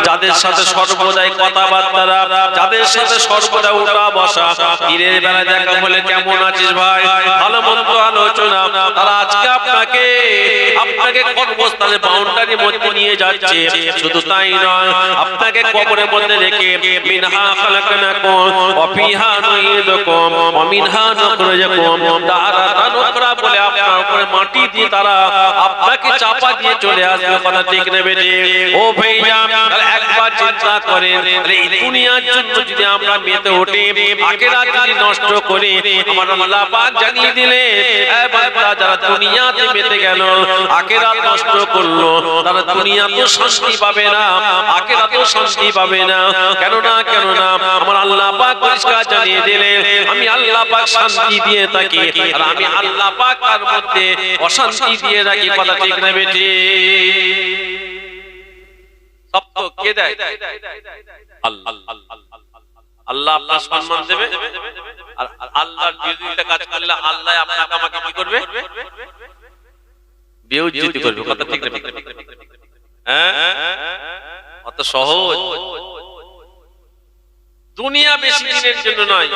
যাদের সাথে সর্বদাই কথাবার্তা, যাদের সাথে সর্বদা উঠা বসা, দিনের বেলা দেখা বলে কেমন আছিস ভাই, ভালো মন্দ আলোচনা, তারা আজকে আপনাকে কর্মস্থলে বাউন্ডারির মধ্যে নিয়ে যাচ্ছে। শুধু তাই নয়, আপনাকে কবরের মধ্যে রেখে মিনহা খালাকনাকুম ওয়া ফিহা নুঈদুকুম ওয়া মিনহা নুখরিজুকুম তারাতান উখরা বলে আপনার উপরে মাটি দিয়ে তারা আপনাকে চাপা দিয়ে চলে আসবে। কথা ঠিক নেবে যে ও ভাইয়া, একবার চিন্তা করেন, এই দুনিয়ার জন্য যদি আমরা মেতে উঠি, আখিরাত যদি নষ্ট করি, আমার আল্লাহ পাক জানিয়ে দিলে এ বান্দা, যারা দুনিয়াতে মেতে গেল, আখিরাত নষ্ট করলো, তারা দুনিয়াতেও শান্তি পাবে না, আখিরাতেও শান্তি পাবে না। কেন না আমার আল্লাহ পাক পরিষ্কার জানিয়ে দিলে, আমি আল্লাহ পাক শান্তি দিয়ে থাকি, আর আমি আল্লাহ পাক তার মধ্যে অশান্তি দিয়ে রাখি। কথা ঠিক না বেটি? সব তো কে দেয়? আল্লাহ। আল্লাহ আপনার সম্মান দেবে, আর আল্লাহর বিরুদ্ধে কাজ করলে আল্লাহ আপনাকে আমাকে কি করবে? বেইজ্জতি করবে। কথা ঠিক না? হ্যাঁ, অত সহজ। দুনিয়া বেশি দিনের জন্য নয়।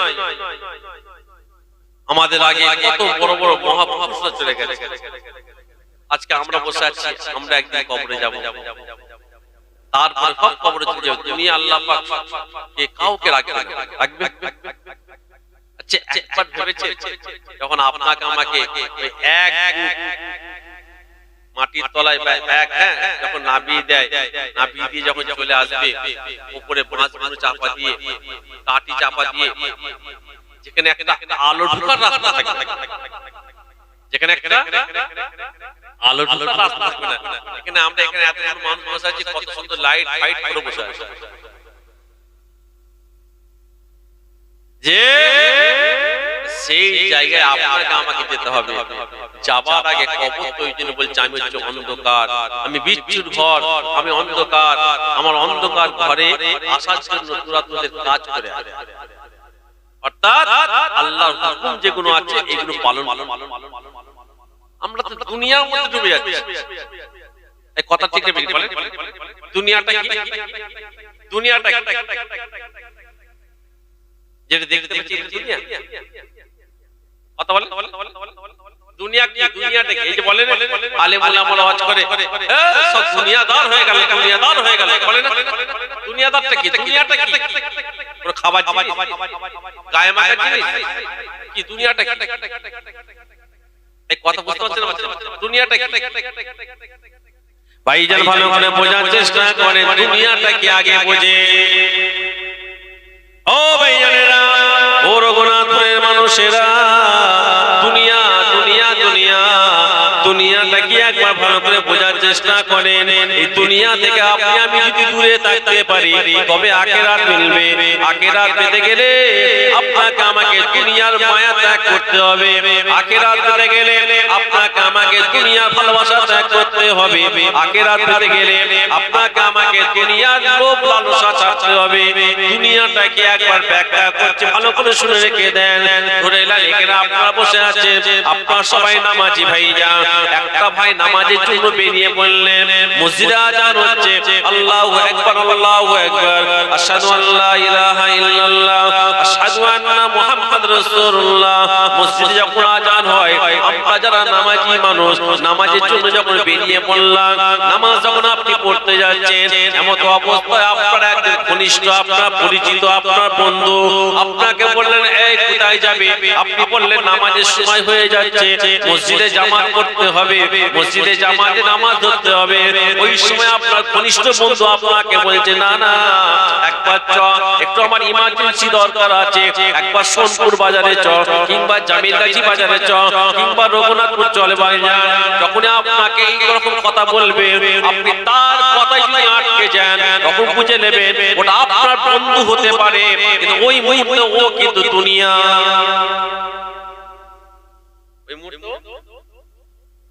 আমাদের আগে কত বড় বড় মহাপুরুষরা চলে গেছে, আজকে আমরা বসে আছি, আমরা একদিন কবরে যাব, তারপরে সব কবরে চলে যাবে। দুনিয়া আল্লাহ পাক কে কাউকে রাখবে? আচ্ছা, একবার ভেবেছে যখন আপনাকে আমাকে এক মাটির তলায় যখন নাবিয়ে দেয়, নাবিয়ে দিয়ে যখন চলে আসবে, উপরে বাঁশগুলো চাপা দিয়ে, কাঠি চাপা দিয়ে, যেখানে একটা আলো ঢোকার রাস্তা থাকে, যেখানে একটা আলো ঢোকার রাস্তা থাকবে না, এখানে আমরা এখানে এত মানুষ বসে আছি, কত সুন্দর লাইট ফাইট করে বসে আছে, যে সেই জায়গায় আপনাকে আমাকে যেতে হবে। যাবার আগে কবর তো ওই জন্য বলছে, আমি হচ্ছে অন্ধকার, আমি বিচ্ছুর ঘর, আমি অন্ধকার, আমার অন্ধকার ঘরে আসার জন্য তোরা তোদের কাজ করে আয়। অর্থাৎ আল্লাহর হুকুম যেগুলো আছে এগুলো পালন। আমরা তো দুনিয়ার মধ্যে ডুবে যাচ্ছি। এই কথা ঠিক নেই বলেন? দুনিয়াটা কি? দুনিয়াটা যেটা দেখতে পাচ্ছি দুনিয়া, কথা বলেন দুনিয়া কি? দুনিয়াটা কি? এই যে বলেন আলেম ওলামা ওয়াজ করে সব দুনিয়াদার হয়ে গেল, দুনিয়াদার হয়ে গেল, বলে না? দুনিয়াদারটা কি? দুনিয়াটা কি? পুরো খাবার জিনিস, গায়ে মাখার জিনিস কি? দুনিয়াটা কি? এই কথা বুঝতে পারছেন না? দুনিয়াটা কি? ভাইজান ভালো করে বোঝার চেষ্টা করেন, দুনিয়াটা কি আগে বোঝে। ও ভাইজানেরা, ও রঘুনাথপুরের মানুষেরা, দুনিয়া দুনিয়া দুনিয়া দুনিয়াটা কি একবার ভালো করে বোঝার চেষ্টা করেন। এই দুনিয়া থেকে আপনি আমি যদি দূরে থাকতে পারি, তবে আখিরাত মিলবে। আখিরাত পেতে গেলে আপনাকে আমাকে দুনিয়ার মায়া ত্যাগ করতে হবে। আখিরাত পেতে গেলে আপনাকে আমাকে দুনিয়ার ভালোবাসা ত্যাগ করতে হবে। আখিরাত পেতে গেলে আপনাকে আমাকে দুনিয়ার লোভ লালসা ছাড়তে হবে। দুনিয়াটা কি একবার ব্যাখ্যা করছে, ভালো করে শুনে রেখে দেন। ধরে এখানে আপনারা বসে আছেন, আপনারা সবাই নামাজি ভাইজান। একটা ভাই নামাজের জন্য বেরিয়ে বললেন, মসজিদে আযান হচ্ছে, আল্লাহু আকবার, আল্লাহু আকবার, আশহাদু আল্লা ইলাহা ইল্লাল্লাহ, আশহাদু আন্না মুহাম্মাদুর রাসূলুল্লাহ। মসজিদে যখন আযান হয়, আমরা যারা নামাজি মানুষ, নামাজের জন্য যখন বেরিয়ে পড়লাম, নামাজ যখন আপনি পড়তে যাচ্ছেন, এমন অবস্থায় আপনার একজন ঘনিষ্ঠ, আপনার পরিচিত, আপনার বন্ধু আপনাকে বললেন, এই কোথায় যাবে? আপনি বললেন নামাজের সময় হয়ে যাচ্ছে, মসজিদে জামাত করতে হবে, মসজিদে জামাতে নামাজ ধরতে হবে। ওই সময় আপনার ঘনিষ্ঠ বন্ধু আপনাকে বলছে, না না, একবার চ, একটু আমার ইমার্জেন্সি দরকার আছে, একবার সোনপুর বাজারে চ, কিংবা জামিলগাজী বাজারে চ, কিংবা রঘুনাথপুর চলে ভাইজান। যখন আপনাকে এইরকম কথা বলবে, আপনি তার কথাই যদি আটকে যান, তখন বুঝে নেবেন ওটা আপনার বন্ধু হতে পারে, কিন্তু ওই মুহূর্তে ও কিন্তু দুনিয়া। ওই মুহূর্তে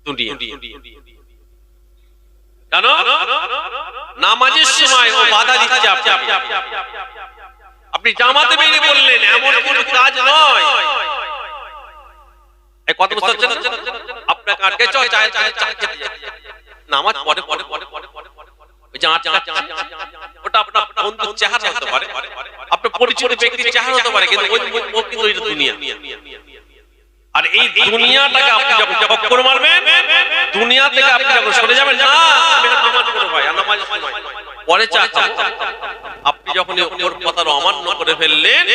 দুনিয়া। কেন? নামাজের সময় ও বাধা দিচ্ছে আপনাকে। আপনি জামাতে বেরিয়ে বললেন, এমন কোনো কাজ নয়। এই কথা বুঝতে পারছেন? আপনাকে আটকে নামাজ পড়ে ওই যে ওটা বন্ধুর চেহারা হতে পারে, আপনার পরিচিত ব্যক্তির চেহারা হতে পারে, কিন্তু ও কিন্তু এটা দুনিয়া। আর এই দুনিয়াটাকে আপনি যখন চক্কর মারবেন, দুনিয়া থেকে আপনি যখন সরে যাবেন, না আমি নামাজ পড়ব ভাই, নামাজ পরে চা খাবো, আপনি যখন ওর কথার অমান্য করে ফেললেন,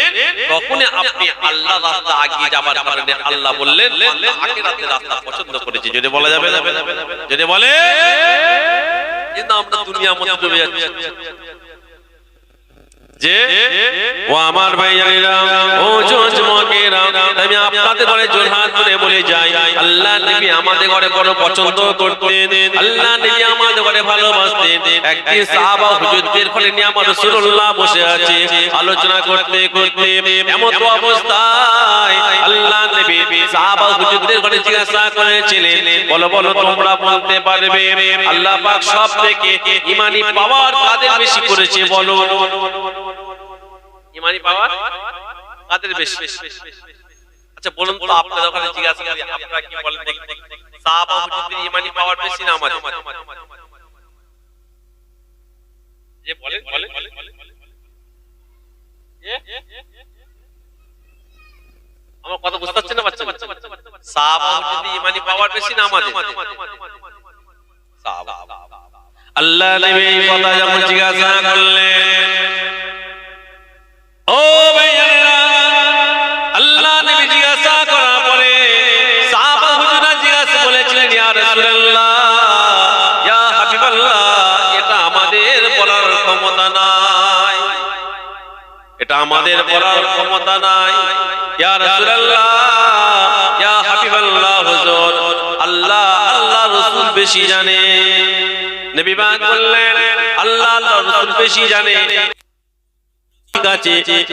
তখন আপনি আল্লাহ রাস্তা আগিয়ে যাবার কারণে আল্লাহ বললেন আখিরাতের রাস্তা পছন্দ করেছি। যদি বলা যাবে, যদি বলে কিন্তু আমরা দুনিয়ার মধ্যে ডুবে যাচ্ছি। যে ও আমার ভাইয়েরা, ও যুবকেরা, আমি আপনাদের ঘরে জোরহাত করে বলে যাই, আল্লাহ নবী আমাদের ঘরে বড় পছন্দ করতেন, আল্লাহ নবী আমাদের ঘরে ভালোবাসতেন। একদিন সাহাবা হুজুরদের ঘরে নিয়ে আমার রাসূলুল্লাহ বসে আছে, আলোচনা করতে করতে এমন অবস্থায় আল্লাহ নবী সাহাবা হুজুরদের ঘরে জিজ্ঞাসা করেছিলেন, বলো বলো তোমরা বলতে পারবে আল্লাহ পাক সব থেকে ঈমানি পাওয়ার কাদের বেশি করেছে? বলো ঈমানি পাওয়ার কাদের বেশি? আচ্ছা বলুন তো, আপনাদের ওখানে জিজ্ঞাসা করি, আপনারা কি বলেন দেখি, সাহাবা হুজুরদের ঈমানি পাওয়ার বেশি না আমাদের? যে বলেন বলেন, আমার কথা বুঝতে পারছেন না বাচ্চা? সাহাবা হুজুরদের ঈমানি পাওয়ার বেশি না আমাদের? সাহাবা। আল্লাহ নবী এই কথা যখন জিজ্ঞাসা করলেন, ও ভাইয়েরা, আল্লাহ নবী জিজ্ঞাসা করার পরে সাহাবা হুজুররা জিজ্ঞাসা বলেছিলেন, ইয়া রাসূলুল্লাহ, ইয়া হাবিবাল্লাহ, এটা আমাদের বলার ক্ষমতা নাই, এটা আমাদের বলার ক্ষমতা নাই। ইয়া রাসূলুল্লাহ, ইয়া হাবিবাল্লাহ, হুজুর, আল্লাহ আল্লাহ রাসূল বেশি জানে। নবী পাক বললেন, আল্লাহ আল্লাহ রাসূল বেশি জানে,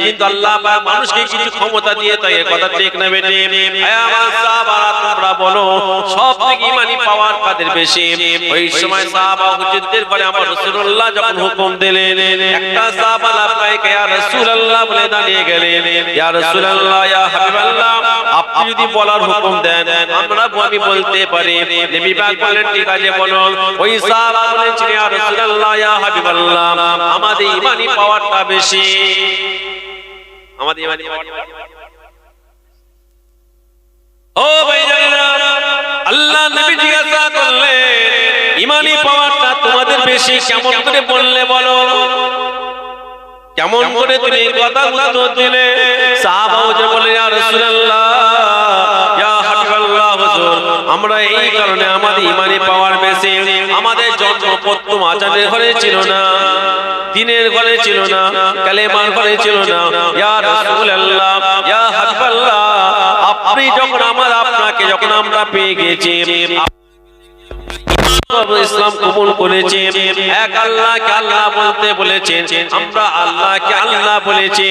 কিন্তু আল্লাহ পাক মানুষকে কিছু ক্ষমতা দিয়ে, তাই এই কথা ঠিক না বেটে? আমার সাহাবারা তোমরা বলো সব থেকে ঈমানি পাওয়ার কাদের বেশি? ওই সময় সাহাবা হুজুরদের ঘরে আমার রাসূলুল্লাহ যখন হুকুম দিলেন, একটা সাহাবা লাব্বাইক ইয়া রাসূলুল্লাহ বলে দাঁড়িয়ে গেলেন, ইয়া রাসূলুল্লাহ, ইয়া হাবিবাল্লাহ, আপনি যদি বলার হুকুম দেন আমি বলতে পারি। নবী পাক বললেন, ঠিক আছে বলো। ওই সাহাবা বলেছেন, ইয়া রাসূলুল্লাহ, ইয়া হাবিবাল্লাহ, আমাদের ঈমানি পাওয়ারটা বেশি, আমাদের ঈমানি পাওয়ারটা। ও ভাইজানেরা, আল্লাহ নবী জিজ্ঞাসা করলেন, ঈমানি পাওয়ারটা তোমাদের বেশি কেমন করে বললে বলো? কেমন করে তুমি এই কথা উত্তর দিলে? সাহাবা হুজুর বলে, ইয়া রাসূলুল্লাহ, ইয়া হাবিবাল্লাহ, হুজুর, আমরা এই কারণে আমাদের ঈমানি পাওয়ার বেশি, আমাদের জন্ম প্রথম আযানের ঘরে ছিল না, দিনের ঘরে ছিল না, কালেমার ঘরে ছিল না। ইয়া রাসূলুল্লাহ, ইয়া হাবিবাল্লাহ, আপনি যখন আপনাকে যখন আমরা পেয়ে গেছি, ইসলাম কবুল করেছে, এক আল্লাহকে আল্লাহ বলতে বলেছেন, আমরা আল্লাহকে আল্লাহ বলেছি,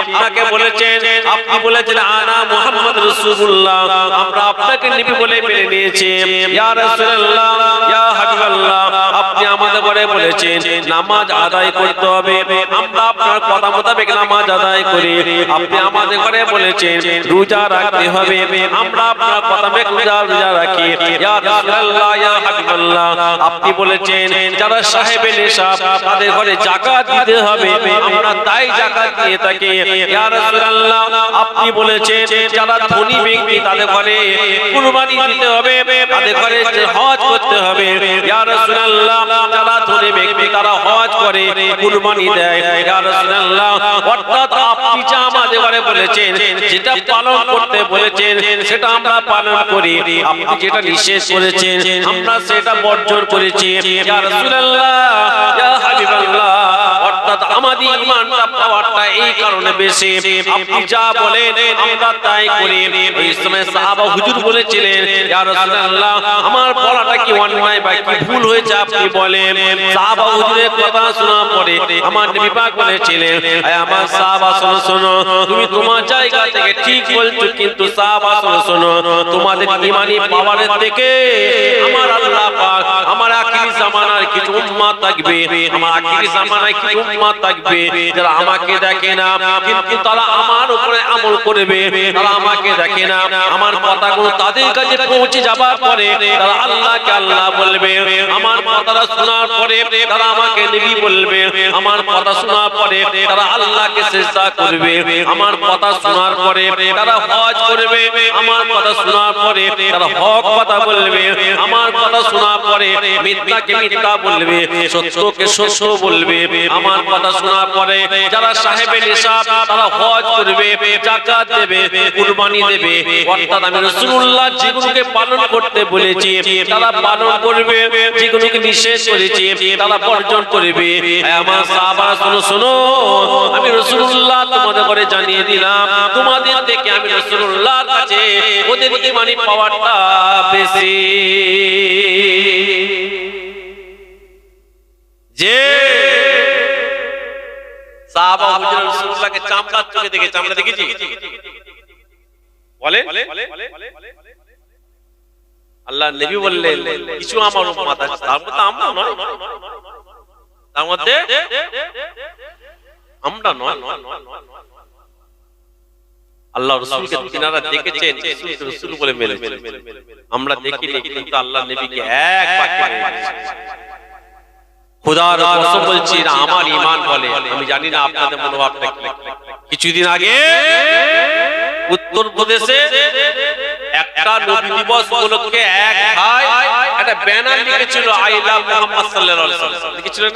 আপনাকে বলেছেন, আপনি বলেছেন আনা মুহাম্মদ রাসূলুল্লাহ, আমরা আপনাকে নবী বলে মেনে নিয়েছি। ইয়া রাসূলুল্লাহ, ইয়া হাবিবাল্লাহ, আপনি আমাদের ঘরে বলেছেন নামাজ আদায় করতে হবে, আমরা আপনার কথা মোতাবেক নামাজ আদায় করি। আপনি আমাদের ঘরে বলেছেন রোজা রাখতে হবে, আমরা আপনার কথা মোতাবেক রোজা রাখি। ইয়া রাসূলুল্লাহ, ইয়া হাবিবাল্লাহ, আপনি বলেছেন যারা সাহেবে নেশাব তাদের ঘরে যাকাত দিতে হবে, আমরা তাই যাকাত দিয়ে থাকি। ইয়া রাসূলুল্লাহ, আপনি বলেছেন যারা ধনী ব্যক্তি তাদের ঘরে কুরবানি দিতে হবে, তাদের ঘরে হজ করতে হবে। ইয়া রাসূলুল্লাহ, যারা ধনী ব্যক্তি তারা হজ করে কুরবানি দেয়। ইয়া রাসূলুল্লাহ, অর্থাৎ আপনি যা আমাদের ঘরে বলেছেন, যেটা পালন করতে বলেছেন সেটা আমরা পালন করি, আপনি যেটা নিষেধ করেছেন আমরা সেটা বর্জন করেছি। ইয়া রাসূলুল্লাহ, ইয়া হাবিবাল্লাহ, অর্থাৎ আমাদের ঈমানটা পাওয়ারটা এই কারণে বেশি, আপনি যা বলেন আমরা তাই করি। ওই সময় সাহাবা হুজুর বলেছিলেন, ইয়া রাসূলুল্লাহ, আমার বলাটা কি অন্যায় বা কি ভুল হয়েছে আপনি বলেন। সাহাবা হুজুরের কথা শোনার পরে আমার নবী পাক বলেছিলেন, আমার সাহাবা শোনো শোনো, তুমি তোমার জায়গা থেকে ঠিক বলছো, কিন্তু সাহাবা শোনো শোনো, তোমাদের ঈমানি পাওয়ারের থেকে আমার আল্লাহ পাক আমার আখিরি জামানার কিছু উম্মত থাকবে, আমার আখিরি জামানায় কিছু উম্মত থাকবে যারা আমাকে দেখে না কিন্তু তারা আমার উপরে আমল করবে, তারা আমাকে দেখে না, আমার কথাগুলো তাদের কাছে পৌঁছে যাবার পরে তারা আল্লাহকে আল্লাহ বলবে, আমার কথাটা শোনার পরে তারা আমাকে নবী বলবে, আমার কথা শোনার পরে তারা আল্লাহকে সিজদা করবে, আমার কথা শোনার পরে তারা হজ করবে, আমার কথা শোনার পরে তারা হক কথা বলবে, আমার কথা শোনার পরে মিথ্যাকে মিথ্যা বলবে, সত্যকে সত্য বলবে, আমার কথা শোনার পরে যারা সাহেবে নিসাব তারা হজ করবে, যাকাত দেবে, কুরবানি দেবে, অর্থাৎ আমি রাসূলুল্লাহ যেগুলোকে পালন করতে বলেছি তারা পালন করবে, যেগুলোকে নিষেধ করেছি তারা বর্জন করবে। আমার সাহাবা শোনো শোনো, আমি রাসূলুল্লাহ তোমাদের করে জানিয়ে দিলাম, তোমাদের থেকে আমি রাসূলুল্লাহর কাছে ওদের ঈমানি পাওয়ারটা বেশি। যে সাহাবা হুজুর রাসূলুল্লাহকে চামড়ার চোখে দেখে, চামড়া দেখেছি বলে আল্লাহ নবী বললেন কিছু আমার উম্মত আছে, তার মধ্যে আমরা নয়, তার মধ্যে আমরা নয়। আল্লাহ রাসূলকে তিনারা দেখেছেন, রাসূল বলে মেনেছেন, আমরা দেখিনি কিন্তু আল্লাহ নবীকে এক বাক্যে খোদার কসম বলছি না আমার ঈমান বলে। আমি জানি না আপনাদের মনোভাবটা কি। কিছুদিন আগে উত্তর প্রদেশে একটা নবী দিবস উপলক্ষে এক ভাই একটা ব্যানার লিখেছিল আই লাভ মুহাম্মদ সাল্লাল্লাহু আলাইহি ওয়াসাল্লাম, লিখেছিলেন।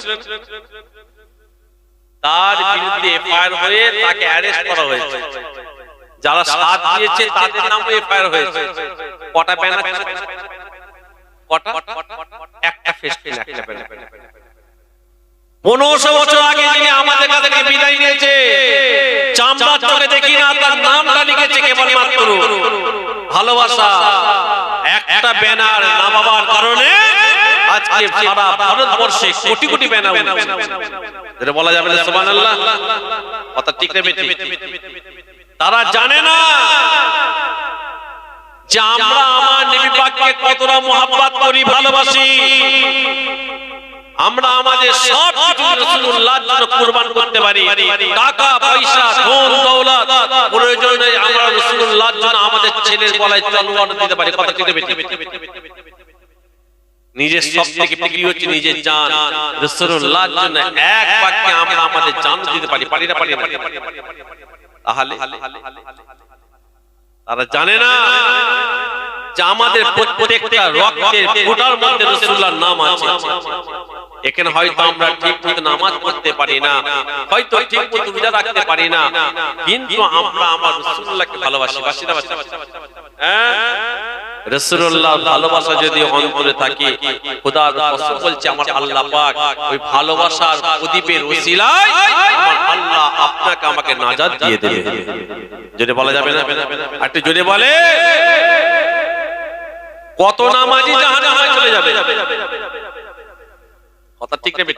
তার বিরুদ্ধে এফআইআর হয়ে তাকে অ্যারেস্ট করা হয়েছে, যারা সাথ দিয়েছে তাদের নামে এফআইআর হয়েছে। কটা ব্যানার? কটা? একটা ফেস্টিন, একটা ব্যানার। 1500 বছর আগে যিনি আমাদের কাছ থেকে বিদায় নিয়েছে, চামড়ার চোখে দেখি না, তার নামটা লিখেছে কেবলমাত্র ভালোবাসা। একটা ব্যানার নামাবার কারণে আজকে সারা ভারতবর্ষে কোটি কোটি ব্যানার উঠছে। যেটা বলা যাবে না সুবহানাল্লাহ, কথা ঠিক নেবে। তারা জানে না যে আমরা আমার নবী পাককে কতটা মুহাব্বত করি, ভালোবাসি। আমরা আমাদের সব কিছু রাসূলুল্লাহর জন্য কুরবান করতে পারি। টাকা পয়সা ধন দৌলত প্রয়োজন নেই, আমরা রাসূলুল্লাহর জন্য আমাদের ছেলের গলায় তলোয়ার দিতে পারি। কথা ঠিক নেবে। নিজের সবথেকে প্রিয় হচ্ছে নিজের জান। রাসূলুল্লাহর জন্য এক বাক্যে আমরা আমাদের জান দিতে পারি, পারি না? পারি না? তাহলে তারা জানে না যে আমাদের প্রত্যেকটা রক্তের ফোঁটার মধ্যে রাসূলুল্লাহর নাম আছে। এখানে হয়তো আমরা ঠিক নামাজ পড়তে পারি না, হয়তো ঠিক মতো রোজা রাখতে পারি না, কিন্তু আমরা আমার রাসূলুল্লাহকে ভালোবাসি। বাসি না? বাসি? হ্যাঁ, রাসূলুল্লাহ ভালোবাসা যদি অন্তরে থাকে, খোদার কসম বলছি আমার আল্লাহ পাক ওই ভালোবাসার প্রদীপের ওসিলায় আমার আল্লাহ আপনাকে আমাকে নাজাত দিয়ে দেবে। যদি বলা যাবে না, একটু জোরে বলে। কত নামাজি জাহান্নামে চলে যাবে, কথা ঠিক নেবে।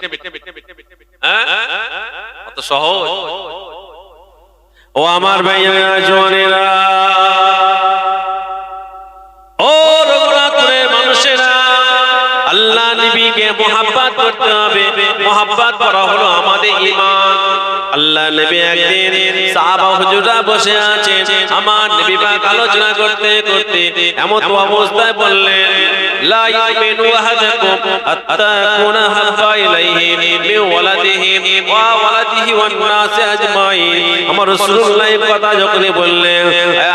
হ্যাঁ, কত সহজ। ও আমার ভাইয়া জওয়ানেরা, ও রঘুনাথপুরের মানুষেরা, আল্লাহ নবীকে মুহাব্বত করতে হবে। মুহাব্বত করা হলো আমাদের ঈমান। আল্লাহ নবী একদিন সাহাবা হুজুররা বসে আছেন, আমার নবী পাক আলোচনা করতে করতে এমন অবস্থায় বললেন, লা ইউমিনু আহাদুকুম হাত্তা কুনা হাব্বা ইলাইহি মিন ওয়ালাদিহি ওয়া ওয়ালাদিহি ওয়ান নাস আজমাইন। আমার রাসূলুল্লাহ এই কথা যখন বললেন,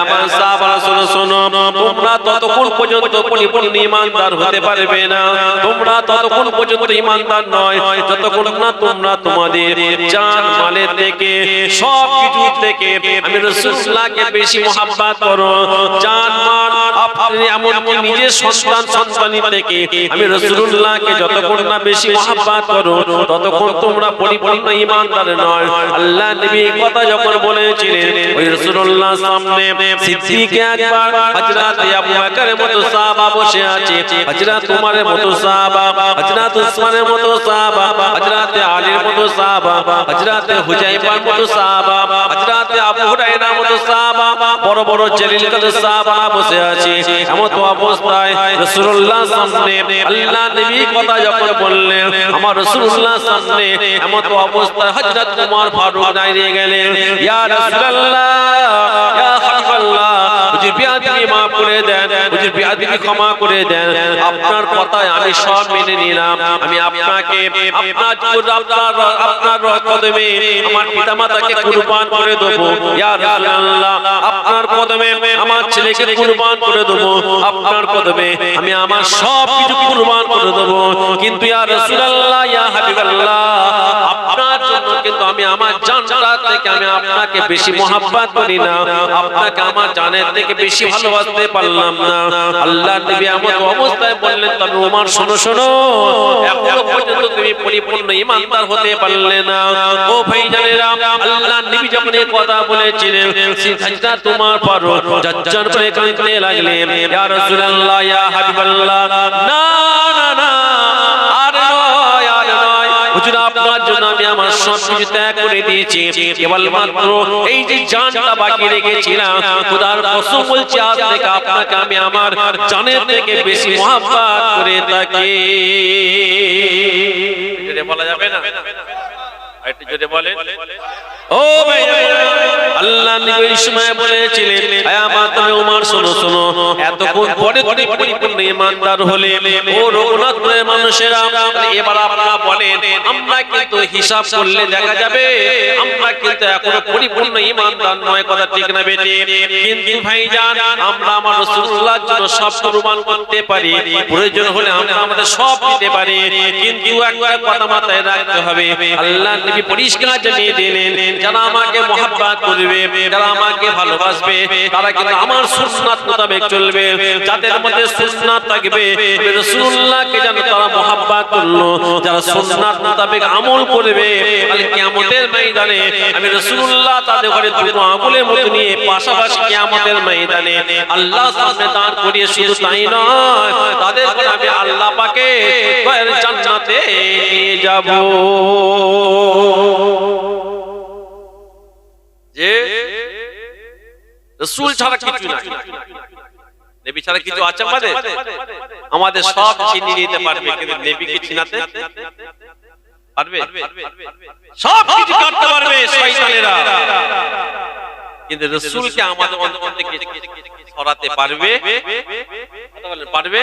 আমার সাহাবারা শোনো শোনো, তোমরা ততক্ষণ পর্যন্ত পরিপূর্ণ ঈমানদার হতে পারবে না, তোমরা ততক্ষণ পর্যন্ত ঈমানদার নয় যতক্ষণ না তোমরা তোমাদের জান মালের থেকে সব কিছু থেকে আমি রাসূলুল্লাহকে বেশি মুহাব্বত করো। জান মাল আপনি এমনকি নিজের সন্তান সন্তানি থেকে আমি রাসূলুল্লাহকে যতক্ষণ না বেশি মুহাব্বত করো ততক্ষণ তোমরা পরিপূর্ণ ঈমানদার নয়। আল্লাহ নবী কথা যখন বলেছিলেন, ওই রাসূলুল্লাহর সামনে সিদ্দিক আকবর, হযরত আবু বকরের মতো সাহাবা বসে আছে, হযরত উমরের মতো সাহাবা, হযরত উসমানের মতো সাহাবা, হযরত আলীর মতো সাহাবা, হযরত হুজাইফার মতো সাহাবা, হযরত আবু হুরায়রার মতো সাহাবা, বড় বড় জলিল কদর সাহাবারা বসে আছে এমন তো অবস্থায় রাসূলুল্লাহ সামনে আল্লাহ নবী কথা যখন বললেন আমার রাসূলুল্লাহ সামনে এমন তো অবস্থায় হযরত ওমর ফারুক দাঁড়িয়ে গেলেন ইয়া রাসূলুল্লাহ ইয়া হাবিবাল্লাহ হুজুর বিয়াদবি maaf করে দেন হুজুর বিয়াদবি ক্ষমা করে দেন আপনার কথায় আমি সব মেনে নিলাম আমি আপনাকে আপনার কদমে আমার পিতামাতাকে কুরবান করে দেব ইয়া রাসূলুল্লাহ আপনার কদমে আমার ছেলেকে কুরবান করে দেব আপনার কদমে আমি আমার সব কিছু কুরবান করে দেব কিন্তু ইয়া রাসূলুল্লাহ ইয়া হাবিবাল্লাহ আপনার জন্য কিন্তু আমি আমার জানটা থেকে আমি আপনাকে বেশি মহব্বত করি না আপনাকে আমার জানের থেকে বেশি ভালোবাসতে পারলাম না আল্লাহর নবী এমন অবস্থায় বললেন তবে ওমর শোনো শোনো এখনো পর্যন্ত তুমি পরিপূর্ণ ঈমানদার হতে পারলে না ও ভাইজানেরা আল্লাহর নবী যখন এই কথা বলেছিলেন সিজদা তোমার পারো জজ্জন করে কাঁদতে লাগলেন ইয়া রাসূলুল্লাহ ইয়া হাবিবাল্লাহ না না না আর নয় আর নয় হুজুর আপনার জন্য আমি আমার সব কিছু ত্যাগ করে দিয়েছি কেবলমাত্র এই যে জানটা বাকি রেখেছিলাম খোদার কসম বলছি আজ থেকে আপনাকে আমি আমার জানের থেকে বেশি মহব্বত করে থাকি জোরে বলা যাবে না একটু জোরে বলেন ও ভাই আল্লাহ নবী এই সময় বলেছিলেন হে আমার তুমি ওমর শোনো শোনো এতক্ষণ পরে তুমি পরিপূর্ণ ঈমানদার হলে ও রঘুনাথপুরের মানুষেরা এবার আপনারা বলেন আমরা কিন্তু হিসাব করলে দেখা যাবে আমরা কিন্তু এখনো পরিপূর্ণ ঈমানদার নয় কথা ঠিক না বেটে কিন্তু ভাইজান আমরা আমার রাসূলুল্লাহর জন্য সব কুরবান করতে পারি প্রয়োজন হলে আমরা আমাদের সব দিতে পারি কিন্তু একটা কথা মাথায় রাখতে হবে আল্লাহ নবী পরিষ্কার জানিয়ে দিলেন যারা আমাকে মহব্বত করবে যারা আমাকে ভালোবাসবে তারা কিন্তু আমার সুন্নাত মোতাবেক চলবে যাদের মধ্যে সুন্নাত থাকবে রাসূলুল্লাহকে যেন তারা মহব্বত করলো যারা সুন্নাত মোতাবেক আমল করবে কাল কিয়ামতের ময়দানে আমি রাসূলুল্লাহ তাদের ঘরে দুটো আঙুলের মতো নিয়ে পাশাপাশি কিয়ামতের ময়দানে আল্লাহর সামনে দাঁড় করিয়ে শুধু তাই নয় তাদের ঘরে আমি আল্লাহ পাকে জান্নাতে নিয়ে যাব যে রাসূল ছাড়া কিছু নাই নবী ছাড়া কিছু আছে আমাদের সব চিনি নিতে পারবে কিন্তু নবীকে চিনাতে পারবে সব কিছু করতে পারবে শয়তানেরা কিন্তু রাসূলকে আমাদের অন্তর থেকে সরাতে পারবে কথা বলেন পারবে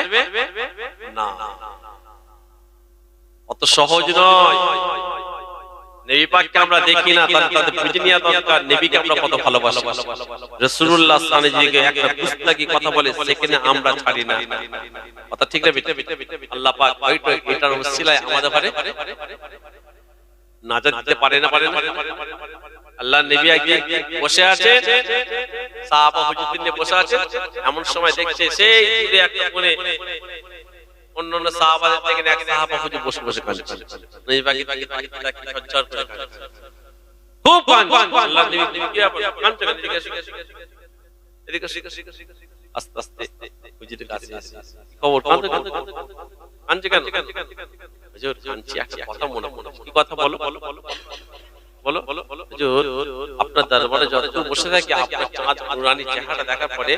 না অত সহজ নয় নবী পাককে আমরা দেখি না তাদের বুঝে নেওয়া দরকার নবীকে আমরা কত ভালোবাসি রাসূলুল্লাহ সাল্লাল্লাহু আলাইহি ওয়াসাল্লাম একটা পুস্তকি কথা বলে সেখানে আমরা ছাড়ি না কথা ঠিক না আল্লাহ পাক ওইটা এটার ওসিলায় আমাদের ঘরে নাজাত দিতে পারে না আল্লাহ নবী একদিন বসে আছে সাহাবা হুজুরদের নিয়ে বসে আছে এমন সময় দেখছে সেই দূরে একটা কোণে অন্যান্য সাহাবাদের থেকে এক সাহাবা হুজুর বসে বসে কাঁদছে নবী পাক কি সজ্জার করে কাঁদছে খুব কাঁদছে আল্লাহ নবী কি কাঁদছে এদিকে আস্তে আস্তে হুজুরের কাছে খবর কাঁদছে কেন হুজুর কাঁদছি একটা কথা মনে কি কথা বলো বলো হুজুর আপনার দরবারে যত বসে থাকি আপনার চাঁদ নুরানি চেহারা দেখার পরে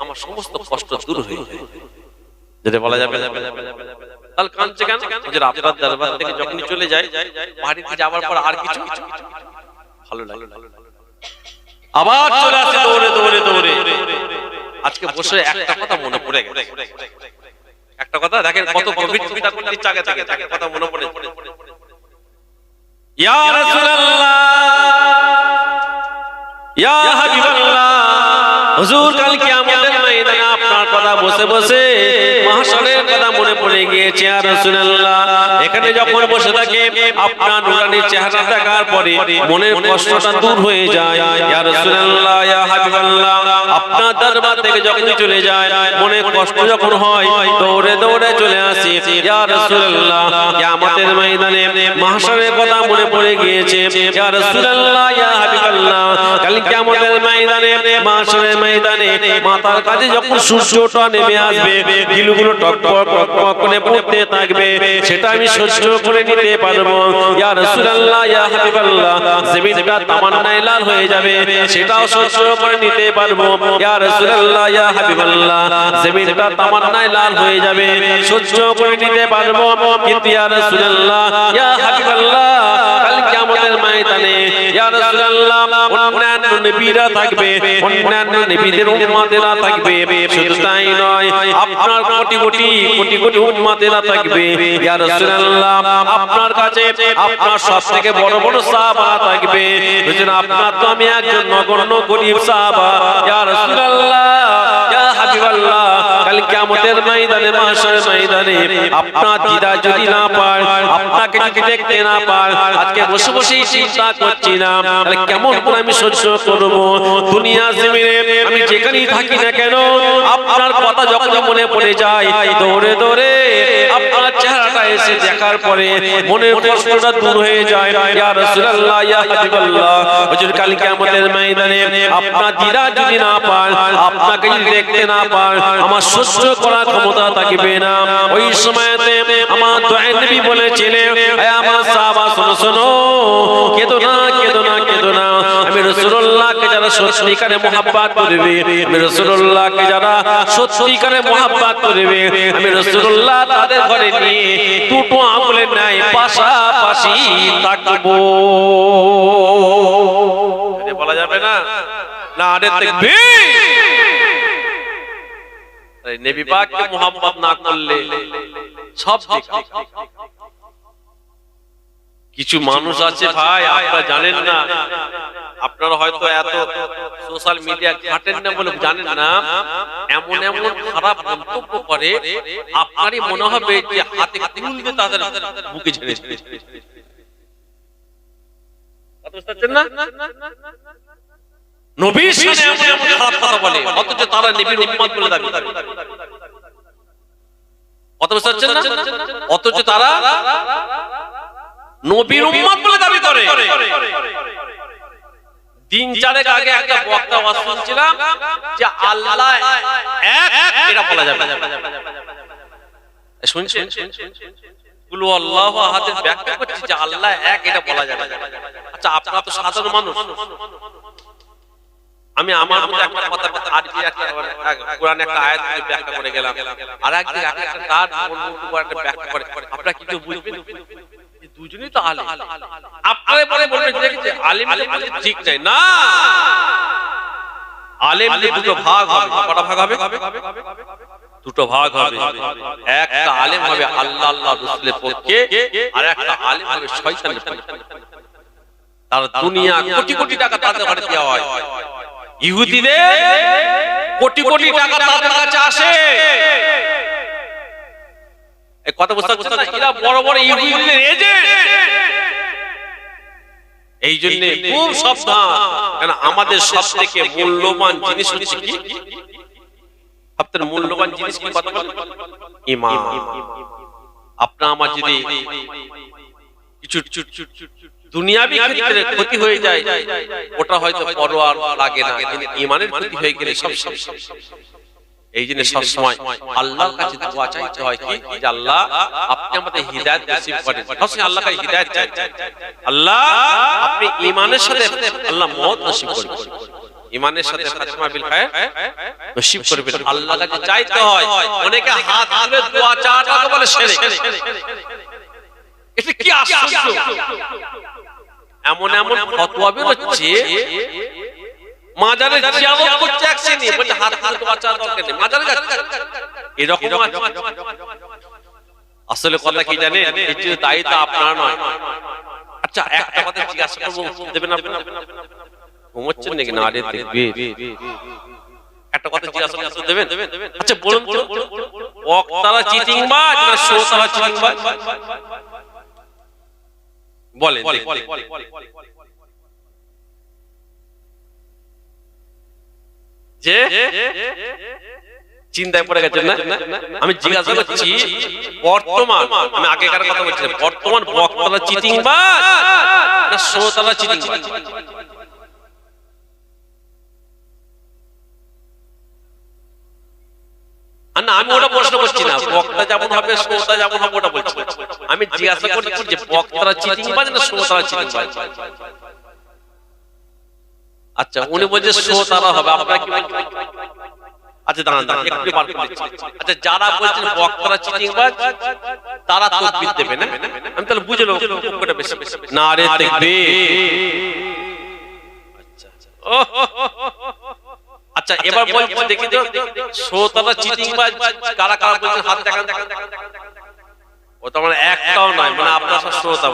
আমার সমস্ত কষ্ট দূর হয়ে যায় যেটা বলা যাবে তাহলে কাঁদছে কেন হুজুর আপনার দরবার থেকে যখনই চলে যায় বাড়িতে যাওয়ার পর আর কিছু ভালো লাগে আবার চলে আসে দৌড়ে দৌড়ে দৌড়ে আজকে বসে একটা কথা মনে পড়ে গেছে একটা কথা দেখেন কত গভীর চিন্তা করতে চাগে থাকে কথা মনে পড়ে ইয়া রাসূলুল্লাহ ইয়া হাবিবাল্লাহ হুজুর কাল কিয়ামতের ময়দানে আপনার কথা বসে বসে মাহশরের কথা মনে পড়ে গিয়েছে ইয়া রাসূলুল্লাহ এখানে যখন বসে থাকে আপনার নুরানি চেহারা দেখার পরে মনের কষ্টটা দূর হয়ে যায় ইয়া রাসূলুল্লাহ ইয়া হাবিবাল্লাহ আপনার দরবার থেকে যখন চলে যায় মনে কষ্ট যখন হয় দৌড়ে দৌড়ে চলে আসি ইয়া রাসূলুল্লাহ কিয়ামতের ময়দানে মাহশারের কথা মনে পড়ে গিয়েছে ইয়া রাসূলুল্লাহ ইয়া হাবিবাল্লাহ কাল কিয়ামতের ময়দানে মাহশারের ময়দানে মাথার কাছে যখন সূর্যটা নেমে আসবে দিলগুলো টকটক টকটক করে পড়তে থাকবে সেটা আমি সহ্য করে নিতে পারবো ইয়া রাসূলুল্লাহ ইয়া হাবিবাল্লাহ জমিনটা তামান্নায় লাল হয়ে যাবে সেটাও সহ্য করে নিতে পারবো ইয়া রাসূলুল্লাহ ইয়া হাবিবাল্লাহ জমিনটা তামান্নায় লাল হয়ে যাবে সহ্য করে নিতে পারবো কিন্তু ইয়া রাসূলুল্লাহ ইয়া হাবিবাল্লাহ কাল কিয়ামতের ময়দানে ইয়া রাসূলুল্লাহ অন্যান্য নবীরা থাকবে অন্যান্য নবীদের উম্মতেরা থাকবে শুধু তাই নয় আপনার কোটি কোটি কোটি কোটি উম্মতেরা থাকবে ইয়া রাসূলুল্লাহ আপনার কাছে আপনার সবথেকে বড় বড় সাহাবা থাকবে বুঝুন আপনার তো আমি একজন নগণ্য গরীব সাহাবা ইয়া রাসূলুল্লাহ ইয়া হাবিবাল্লাহ কাল কিয়ামতের ময়দানে মাহশারের ময়দানে আপনার দিদার যদি না পায় আপনাকে যদি দেখতে না পায় আজকে বসে বসেই চিন্তা করছি না তাহলে কেমন করে আমি সহ্য করব দুনিয়া জমিনে আমি যেখানেই থাকি না কেন আপনার কথা যখন মনে পড়ে যায় দৌড়ে দৌড়ে আপনার চেহারাটা এসে দেখার পরে মনের কষ্টটা দূর হয়ে যায় ইয়া রাসূলুল্লাহ ইয়া হাবিবাল্লাহ হুজুর কাল কিয়ামতের ময়দানে আপনার দিদার যদি না পায় আপনাকে যদি দেখতে না পায় আমার সহ্য করার ক্ষমতা থাকবে না ওই সময়তে আমার দয়ার নবী বলেছিলেন হে আমার সাহাবা শোনো শোনো কেঁদো না কেঁদো না কেঁদো না আমি রাসূলুল্লাহকে যারা সত্যিকারে মহব্বত করবে আমি রাসূলুল্লাহকে যারা সত্যিকারে মহব্বত করবে আমি রাসূলুল্লাহ তাদের ঘরে নিয়ে দুটো আঙুলের ন্যায় পাশাপাশি থাকবো এটা বলা যাবে না না আরে তাকবীর নবী পাককে মুহাব্বত না করলে সব কিছু মানুষ আছে ভাই আপনারা জানেন না আপনারা হয়তো এত সোশ্যাল মিডিয়া ঘাটেন না বলে জানেন না এমন এমন খারাপ মন্তব্য করে আপনারই মনে হবে যে হাতে কুল দিয়ে তাদের বুকে ঝেড়ে ঝেড়ে কথা বুঝতে না নবীর সামনে এমন এমন খারাপ কথা বলে অথচ তারা নবীর উম্মত বলে দাবি করে কথা বুঝতে না অথচ তারা নবীর উম্মত বলে দাবি করে দিন চারেক আগে একটা বক্তা ওয়াজ শুনছিলাম যে আল্লাহ এক এটা বলা যাবে শুনছেন কুল আল্লাহু আহাদের ব্যাখ্যা করছি যে আল্লাহ এক এটা বলা যাবে আচ্ছা আপনারা তো সাধারণ মানুষ আমি আমার মধ্যে একটা কথা আরবি একটা কোরআনে একটা আয়াত ব্যাখ্যা করে গেলাম আর একদিন একটা কার বলবো একটা ব্যাখ্যা করে আপনারা কি কেউ বুঝবেন দুজনেই তো আলেম আপনারা পরে বলবেন যে আলেম ঠিক নাই না আলেমদের দুটো ভাগ হবে কটা ভাগ হবে দুটো ভাগ হবে একটা আলেম হবে আল্লাহ আল্লাহ রাসূলের পক্ষে আর একটা আলেম হবে শয়তানের পক্ষে তার দুনিয়া কোটি কোটি টাকা তাদের ঘরে দেওয়া হয় ইহুদিদের কোটি কোটি টাকা তাদের কাছে আসে এই কথা বুঝতে বুঝতে এরা বড় বড় ইহুদিদের এজেন্ট এই জন্য খুব সাবধান কারণ আমাদের সবথেকে মূল্যবান জিনিস হচ্ছে কি আপনার মূল্যবান জিনিস কি কথা বলেন ঈমান আপনি আমার যদি কিছু দুনিয়াবি ক্ষেত্রে ক্ষতি হয়ে যায় ওটা হয়তো পরোয়া লাগে না কিন্তু ঈমানের ক্ষতি হয়ে গেলে সব এই জন্য সব সময় আল্লাহর কাছে দোয়া চাইতে হয় কি যে আল্লাহ আপনি আমাদের হিদায়াত নসিব করেন সবসময় আল্লাহর কাছে হিদায়াত চাই আল্লাহ আপনি ঈমানের সাথে আল্লাহ মওত নসিব করুন ঈমানের সাথে খাতমা বিল খায়র নসিব করবেন আল্লাহর কাছে চাইতে হয় অনেকে হাত তুলে দোয়া চাওয়াটাকে বলে শিরক এটা কি আশ্চর্য এমন এমন ফতোয়া বের হচ্ছে মাজারে জিয়ারত করতে আসছে নি বলে হাত হাত বাঁচা দরকার নেই মাজারে যাচ্ছে এরকম আসলে কথা কি জানেন এই যে দায়িত্ব আপনার নয় আচ্ছা একটা কথা জিজ্ঞাসা করব দেবেন আপনারা ঘুমোচ্ছেন নাকি না রে দেখবে একটা কথা জিজ্ঞাসা করতে দেবেন আচ্ছা বলুন তো ওয়াক্তারা চিটিংবাজ না শ্রোতারা চিটিংবাজ বলেন যে চিন্তায় পড়ে গেছেন না? আমি জিজ্ঞাসা করছি বর্তমান, আমি আগেকার কথা বলছি, বর্তমান বক্তারা চিটিংবাজ না শ্রোতারা চিটিংবাজ? না, আমি ওটা প্রশ্ন করছি না, বক্তা যেমন হবে শ্রোতা যেমন হবে ওটা বলছি। আমি জিজ্ঞাসা করছি যে বক্তারা চিটিংবাজ না শ্রোতারা চিটিংবাজ? আচ্ছা, উনি বলছে শ্রোতারা হবে, আপনারা কি বলছেন? আচ্ছা দাঁড়ান দাঁড়ান, একটু বার করে দিচ্ছি। আচ্ছা, যারা বলছেন বক্তারা চিটিংবাজ তারা তাকবীর দেবে না? আমি তাহলে বুঝে নেব কোনটা বেশি। নারে তাকবীর। আচ্ছা, এবার বলছি দেখি তো শ্রোতারা চিটিংবাজ কারা কারা বলছেন, হাত দেখান। ও তো মানে একটাও নয়, মানে আপনারা সব শ্রোতা।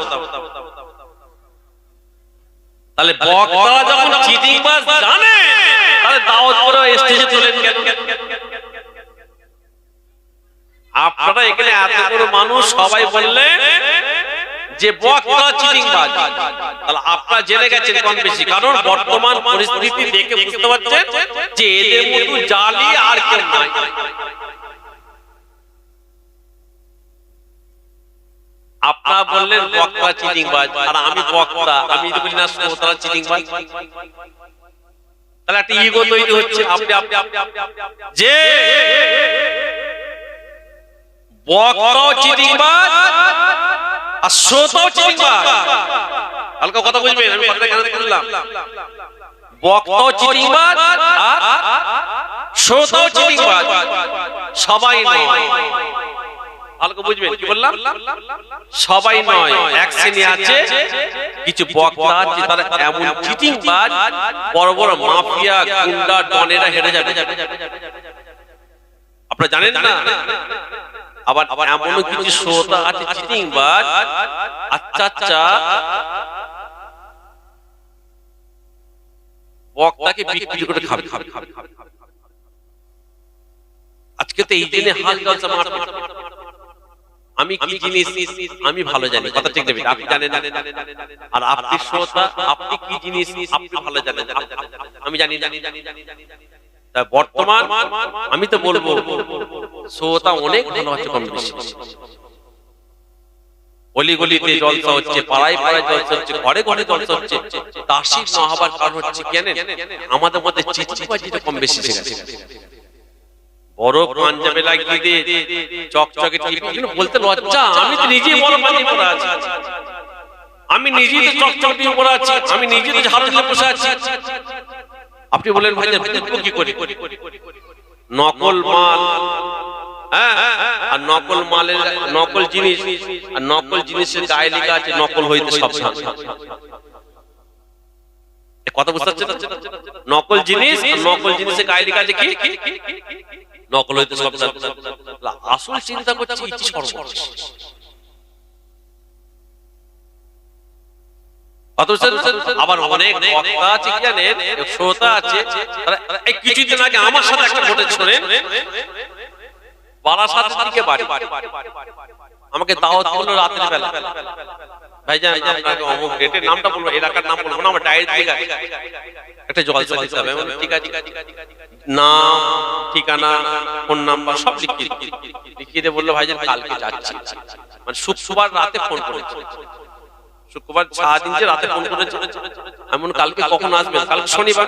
তাহলে বক্তারা যখন চিটিংবাজ জানে তাহলে দাওয়াত করে স্টেজে তোলেন কেন? আপনারা এখানে এতগুলো মানুষ সবাই বললেন যে বক্তারা চিটিংবাজ, তাহলে আপনারা জেনে গেছেন কম বেশি, কারণ বর্তমান পরিস্থিতি দেখে বুঝতে পারছেন যে এদের মতো জালি আর কেউ নাই। আপনারা বললেন বক্তা চিটিংবাজ, আর আমি বক্তা, আমি তো বলি না শ্রোতারা চিটিংবাজ। তাহলে একটা ইগো তৈরি হচ্ছে আপনি যে বক্তাও চিটিংবাজ আর শ্রোতাও চিটিংবাজ। হালকা কথা বুঝবেন, আমি কথাটা কেন বললাম? বক্তাও চিটিংবাজ আর শ্রোতাও চিটিংবাজ, সবাই নয়। হালকা বুঝবেন কি বললাম? সবাই নয়, এক শ্রেণী আছে কিছু বক্তা আছে তারা এমন চিটিংবাজ, বড় বড় মাফিয়া গুন্ডা ডনেরা হেরে যাবে, আপনারা জানেন না? আবার এমন কিছু শ্রোতা আছে চিটিংবাজ, আচ্ছা আচ্ছা বক্তাকে বিক্রি করে খাবে। আজকে তো এই দিনে হাল জলসা মারপিট। আমি কি জিনিস আমি ভালো জানি, কথা ঠিক দেবেন, আপনি জানেন, আর আপনি শ্রোতা আপনি কি জিনিস আপনি ভালো জানেন, আমি জানি। তা বর্তমান আমি তো বলবো শ্রোতা অনেক ভালো আছে কম বেশি। গলি গলিতে জলসা হচ্ছে, পাড়ায় পাড়ায় জলসা হচ্ছে, ঘরে ঘরে জলসা হচ্ছে। তাসির না হবার কারণ হচ্ছে কেন? আমাদের মধ্যে চিটিংবাজিটা কম বেশি হয়ে গেছে। বড় পাঞ্জাবে লাগিয়ে দিয়ে চকচকে টিপি বলতে লজ্জা, আমি তো নিজেই বড় পাঞ্জাবি পরে আছি, আমি নিজেই তো চকচক দিয়ে পরে আছি, আমি নিজেই তো ঝাড়ু দিয়ে বসে আছি। আপনি বলেন ভাই কি করি? নকল মাল, হ্যাঁ, আর নকল মালের নকল জিনিস, আর নকল জিনিসের গায়ে লেখা আছে নকল হইতে সাবধান। কথা বুঝতে পারছেন? নকল জিনিস, নকল জিনিসের গায়ে লেখা আছে কি নকল হইতে সাবধান। আসল চিন্তা করছি ইতি সর্বনাশ। আবার অনেক বক্তা আছে কি জানেন, শ্রোতা আছে, এই কিছুদিন আগে আমার সাথে একটা ঘটেছে, শোনেন। বারাসাত থেকে বাড়ি, আমাকে দাওয়াত দিল রাতের বেলা, ভাইজান আপনাকে অমুক ডেটে, নামটা বলবো, এলাকার নাম বলবো না, আমার ডায়েরি থেকে একটা জলসা দিতে হবে। ঠিক আছে, নাম ঠিকানা ফোন নাম্বার সব লিখিয়ে দিয়ে বললো ভাইজান কালকে যাচ্ছি, মানে শুক্রবার রাতে ফোন করেছে, শুক্রবার সারাদিন যে রাতে ফোন করেছে, এমন কালকে কখন আসবেন? কালকে শনিবার।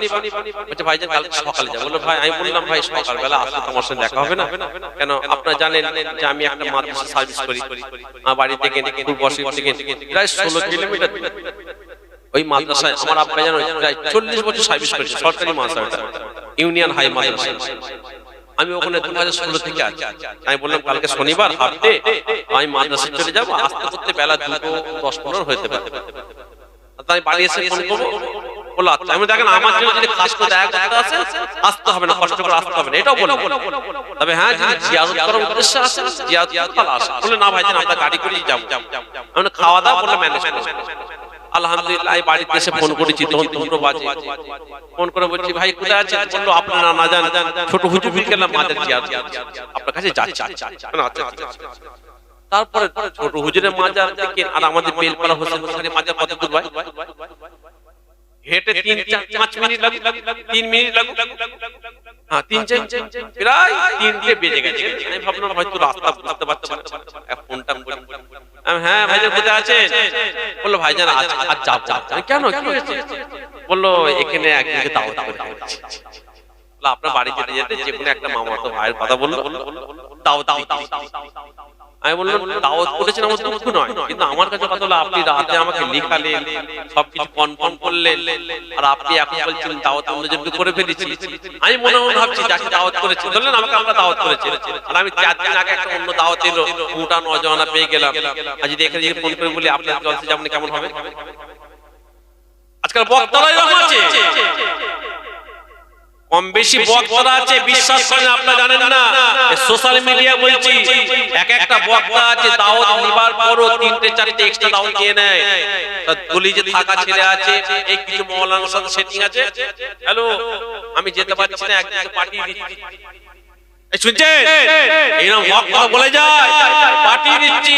বলছে ভাইজান কালকে সকালে যাবো। বললো ভাই, আমি বললাম ভাই সকালবেলা আসলে তোমার সাথে দেখা হবে না, কেন আপনারা জানেন যে আমি একটা মাদ্রাসা সার্ভিস করি, আমার বাড়ি থেকে প্রায় 16 কিলোমিটার ওই মাদ্রাসায় আমার আব্বা জানো প্রায় 40 বছর সার্ভিস করেছে, সরকারি মাদ্রাসা, ইউনিয়ন হাই মাদ্রাসা। আমি ওখানে 2016 থেকে আছি। আমি বললাম কালকে শনিবার হাফ ডে, আমি মাদ্রাসায় চলে যাবো, আসতে করতে বেলা 2:10-15 হতে পারে, তাই বাড়ি এসে ফোন করবো। বললো আচ্ছা। আমি দেখেন আমার জন্য যদি খাস করে দেখা করতে আসে আসতে হবে না, কষ্ট করে আসতে হবে না, এটাও বলবো। তবে হ্যাঁ, যদি জিয়ারত করার উদ্দেশ্যে আসে জিয়ারত তাহলে আসে। বলে না ভাইজান আমরা গাড়ি করেই যাবো, আমরা খাওয়া দাওয়া বলে ম্যানেজ করবো। আলহামদুলিল্লাহ বাড়িতে এসে ফোন করেছি, তখন 2টো বাজে। ফোন করে বলছি ভাই কোথায় আছেন? বললো আপনারা না জান ছোট হুজুর গেলাম মাদের জিয়ারত, আপনার কাছে যাচ্ছি। তারপরে ছোট হুজুরের মাজার থেকে আর আমাদের বেলপাড়া হোসেন হোসেনের মাজার কত দূর ভাই? হেঁটে 3-4-5 মিনিট লাগুক, 3 মিনিট লাগুক। হ্যাঁ 3 প্রায় 3টে বেজে গেছে। আমি ভাবলাম হয়তো রাস্তা বুঝতে পারছি না, ফোনটা করি। হ্যাঁ ভাইজান কোথায় আছেন? বললো ভাইজান আজ যাব। কেন কি হয়েছে? বললো এখানে একদিকে দাওয়াত করে দিয়েছে। আপনার বাড়ি যেতে যেতে যে কোনো একটা মামাতো ভাইয়ের কথা বললো, দাওয়াত। আমি বললাম দাওয়াত করেছেন আমার দুঃখ নয়, কিন্তু আমার কাছে কথা হলো আপনি রাতে আমাকে লিখালেন, সবকিছু কনফার্ম করলেন, আর আপনি এখন বলছেন দাওয়াত অন্যজনকে করে ফেলেছি। আমি মনে মনে ভাবছি যাকে দাওয়াত করেছি ধরলেন আমাকে আমরা দাওয়াত করেছি, আর আমি 4 দিন আগে একটা অন্য দাওয়াত এলো মোটা নজওয়ানা পেয়ে গেলাম। আর যদি এখানে যদি ফোন করে বলি আপনার জলসে যাবেন কেমন হবে? আজকাল বক্তারা এরকম আছে, কম বেশি বক্তারা আছে, বিশ্বাস করেন আপনারা জানেন না। সোশ্যাল মিডিয়া বলছি এক একটা বক্তা আছে দাওয়াত নিবার পরও 3টে 4টে এক্সট্রা দাওয়াত নিয়ে নেয়। তা গলি যে থাকা ছেলে আছে, এই কিছু মাওলানার সাথে সেটিং আছে, হ্যালো আমি যেতে পারছি না, একদিকে পাঠিয়ে দিচ্ছি। এই শুনছেন এইরকম বক্তা বলে যায় পাঠিয়ে দিচ্ছি।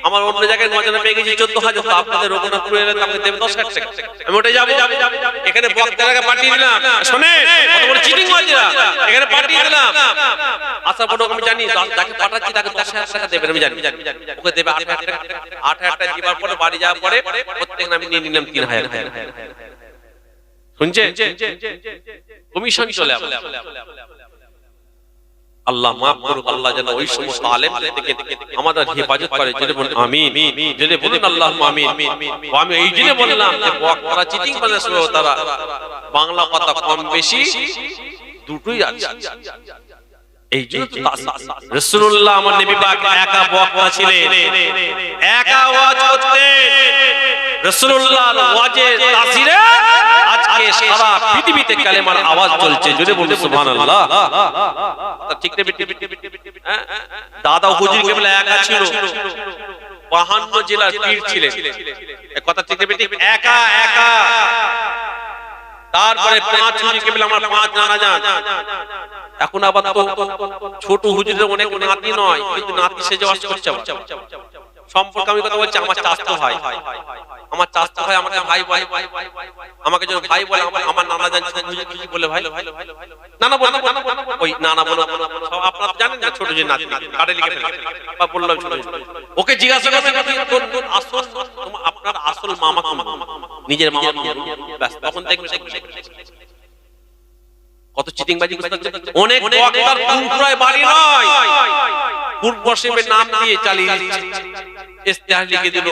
আমার অন্য জায়গায় নজরে পেয়ে গেছি 14,000, তো আপনাদের রঘুনাথপুরে এলে আমাকে দেবে 10,000 টাকা। আমি ওটাই যাবো, এখানে বক্তাকে পাঠিয়ে দিলাম, শোনেন কত বড় চিটিং বাজরা, এখানে পাঠিয়ে দিলাম। আসার পর আমি জানি যাকে পাঠাচ্ছি তাকে 10,000 টাকা দেবেন, আমি জানি ওকে দেবে 8,000 টাকা। 8,000 টাকা দিবার পরে বাড়ি যাওয়ার পরে প্রত্যেক আমি নিয়ে নিলাম 3,000 টাকা। শুনছেন কমিশন চলে আসে। আল্লাহ মাফ করুক, আল্লাহ যেন ওই সমস্ত আলেমদের থেকে আমাদের হেফাজত করে। যদি বলেন আমিন, যদি বলেন আল্লাহুম্মা আমিন। আমি এই জন্য বললাম যে বক্তারা চিটিং বাজে তারা বাংলা কথা কম বেশি দুটোই আছে। এই জন্য তো রাসূলুল্লাহ আমার নবী পাক একা বক্তা ছিলেন, একা ওয়াজ করতেন। রাসূলুল্লাহর ওয়াজের তাসিরে আজকে সারা পৃথিবীতে কালেমার আওয়াজ চলছে। যদি বলি সুবহানাল্লাহ, ঠিক না? দাদা হুজুর কেবলা একা ছিল, 52 জেলার পীর ছিলেন, এই কথা ঠিক না? একা একা। তারপরে 5 হুজুর কেবলা আমার 5 নানা যান। এখন আবার তো ছোট হুজুরের অনেক নাতি নয়, কিন্তু নাতি সেজে ওয়াজ করছে। সম্পর্ক আমি কথা বলছি, আমার চাচতো ভাই, আমার চাচতো ভাই আমাকে ভাই বলে, আমাকে যখন ভাই বলে আমার নানা জান হুজুর কি বলে ভাই নানা বলে, ওই নানা বলে সব আপনারা জানেন না, ছোট যে নাতি কাটে লিখে ফেলে বা বললাম ছোট, ওকে জিজ্ঞাসা করতে কোন আসল আপনার আসল মামা কোন, নিজের মামা ব্যাস, তখন দেখবেন কত চিটিংবাজি করতে। অনেক বক্তার পুরপুরায় বাড়ি নয়, পূর্ব পশ্চিমের নাম দিয়ে চালিয়ে দিচ্ছে। ইস্তেহার লিখে দিল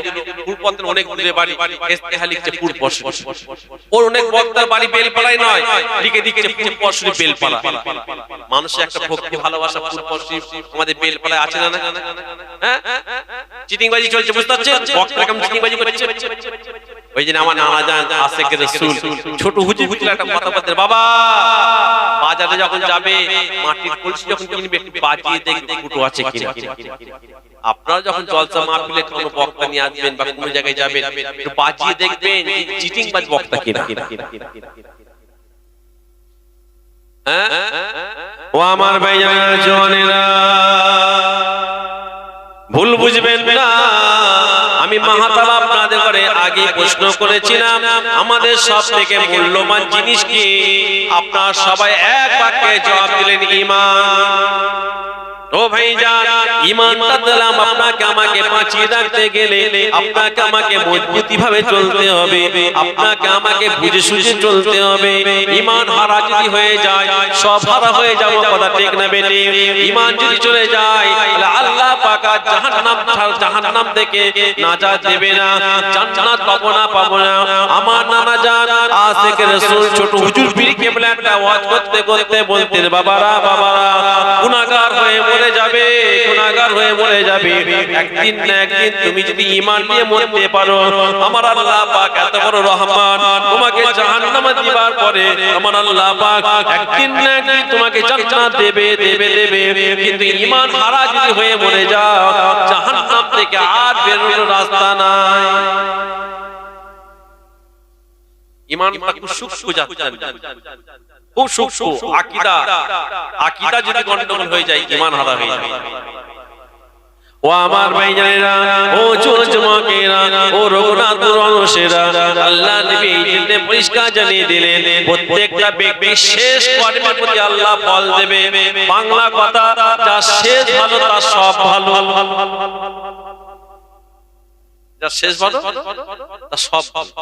পূর্বপন্থের অনেক দূরে বাড়ি, ইস্তেহার লিখছে পূর্ব পশ্চিম। ওর অনেক বক্তার বাড়ি বেলপাড়ায় নয়, লিখে দিচ্ছে পূর্ব পশ্চিম বেলপাড়া। মানুষের একটা ভক্তি ভালোবাসা পূর্ব পশ্চিম আমাদের বেলপাড়ায় আছে না? হ্যাঁ, চিটিংবাজি চলছে, বুঝতে পারছেন? বক্তা কেমন চিটিংবাজি করছে। ওই যে আমার নানা জান আশেক রাসূল ছোট হুজুর হুজুর একটা কথা বলতেন, বাবা বাজারে যখন যাবে মাটির কলসি যখন কিনবে একটু বাজিয়ে দেখবে ফুটো আছে কিনা। আপনারা যখন জলসা মাহফিলে কোনো বক্তা নিয়ে আসবেন বা কোনো জায়গায় যাবেন একটু বাজিয়ে দেখবেন চিটিংবাজ বক্তা কিনা। হ্যাঁ ও আমার ভাইজানেরা জওয়ানেরা, ভুল বুঝবেন না। আমি মাহাতারা আপনাদের ঘরে আগে প্রশ্ন করেছিলাম আমাদের সব থেকে মূল্যবান জিনিস কি? আপনারা সবাই এক বাক্যে জবাব দিলেন ঈমান। ও ভাইজান, ঈমানটা দিলাম আপনাকে আমাকে বাঁচিয়ে রাখতে গেলে আপনাকে আমাকে মজবুতি ভাবে চলতে হবে, আপনাকে আমাকে বুঝে সুঝে চলতে হবে। ঈমান হারা যদি হয়ে যায় সব হারা হয়ে যাব, কথা ঠিক না বেটি? ঈমান যদি চলে যায় তাহলে আল্লাহ পাক জাহান্নাম থেকে নাজাত দেবে না, জান্নাত পাবো না। আমার নানা জান আশেক রাসূল ছোট হুজুর পীর কেবলা একটা ওয়াজ করতে করতে বলতেন, বাবারা গুনাহগার হয়ে মরে যাবে, গুনাহগার হয়ে মরে যাবে। একদিন না একদিন তুমি যদি ঈমান নিয়ে মরতে পারো, আমার আল্লাহ পাক এত বড় রহমান, তোমাকে জাহান্নামে দিবার পরে আমার আল্লাহ পাক একদিন না একদিন তোমাকে জান্নাত দেবে। কিন্তু ঈমান হারা যদি হয়ে মরে যাও, জাহান্নাম থেকে আর বেরোনোর রাস্তা নাই। ঈমানটা খুব সূক্ষ্ম যাচ্ছে, খুব সূক্ষ্ম। আকীদা যদি গন্ডগোল হয়ে যায় ঈমান হারা হয়ে যায়। ও আমার ভাইজানেরা, ও যুবকেরা, ও রঘুনাথপুর মানুষেরা, আল্লাহ নবী এই জন্য পরিষ্কার জানিয়ে দিলেন প্রত্যেকটা ব্যক্তি শেষ কর্মের প্রতি আল্লাহ ফল দেবে। বাংলা কথা, যা শেষ ভালো তার সব ভালো, যা শেষ ভালো তার সব ভালো,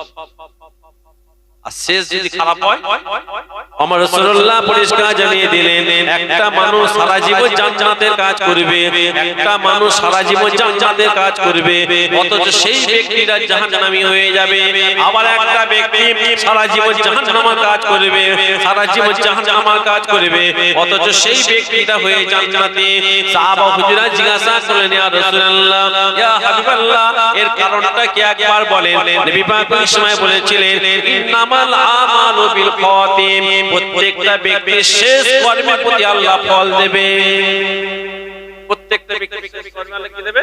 আর শেষ যদি খারাপ হয়, আমার রাসূলুল্লাহ পরিষ্কার জানিয়ে দিলেন একটা মানুষ সারা জীবন জান্নাতের কাজ করবে, একটা মানুষ সারা জীবন জান্নাতের কাজ করবে, অথচ সেই ব্যক্তিটা জাহান্নামী হয়ে যাবে। আবার একটা ব্যক্তি সারা জীবন জাহান্নামের কাজ করবে, সারা জীবন জাহান্নামের কাজ করবে, অথচ সেই ব্যক্তিটা হয়ে জান্নাতি। সাহাবা হুজুরা জিজ্ঞাসা করলেন, ইয়া রাসূলুল্লাহ, ইয়া হাবিবাল্লাহ, এর কারণটা কি একবার বলেন। নবী পাক ওই সময় বলেছিলেন, ইন্নামাল আমালু বিল খাতিম, প্রত্যেকটা ব্যক্তির শেষ কর্মের প্রতি আল্লাহ ফল দেবে। প্রত্যেকটা ব্যক্তির শেষ কর্মে আল্লাহ কি দেবে?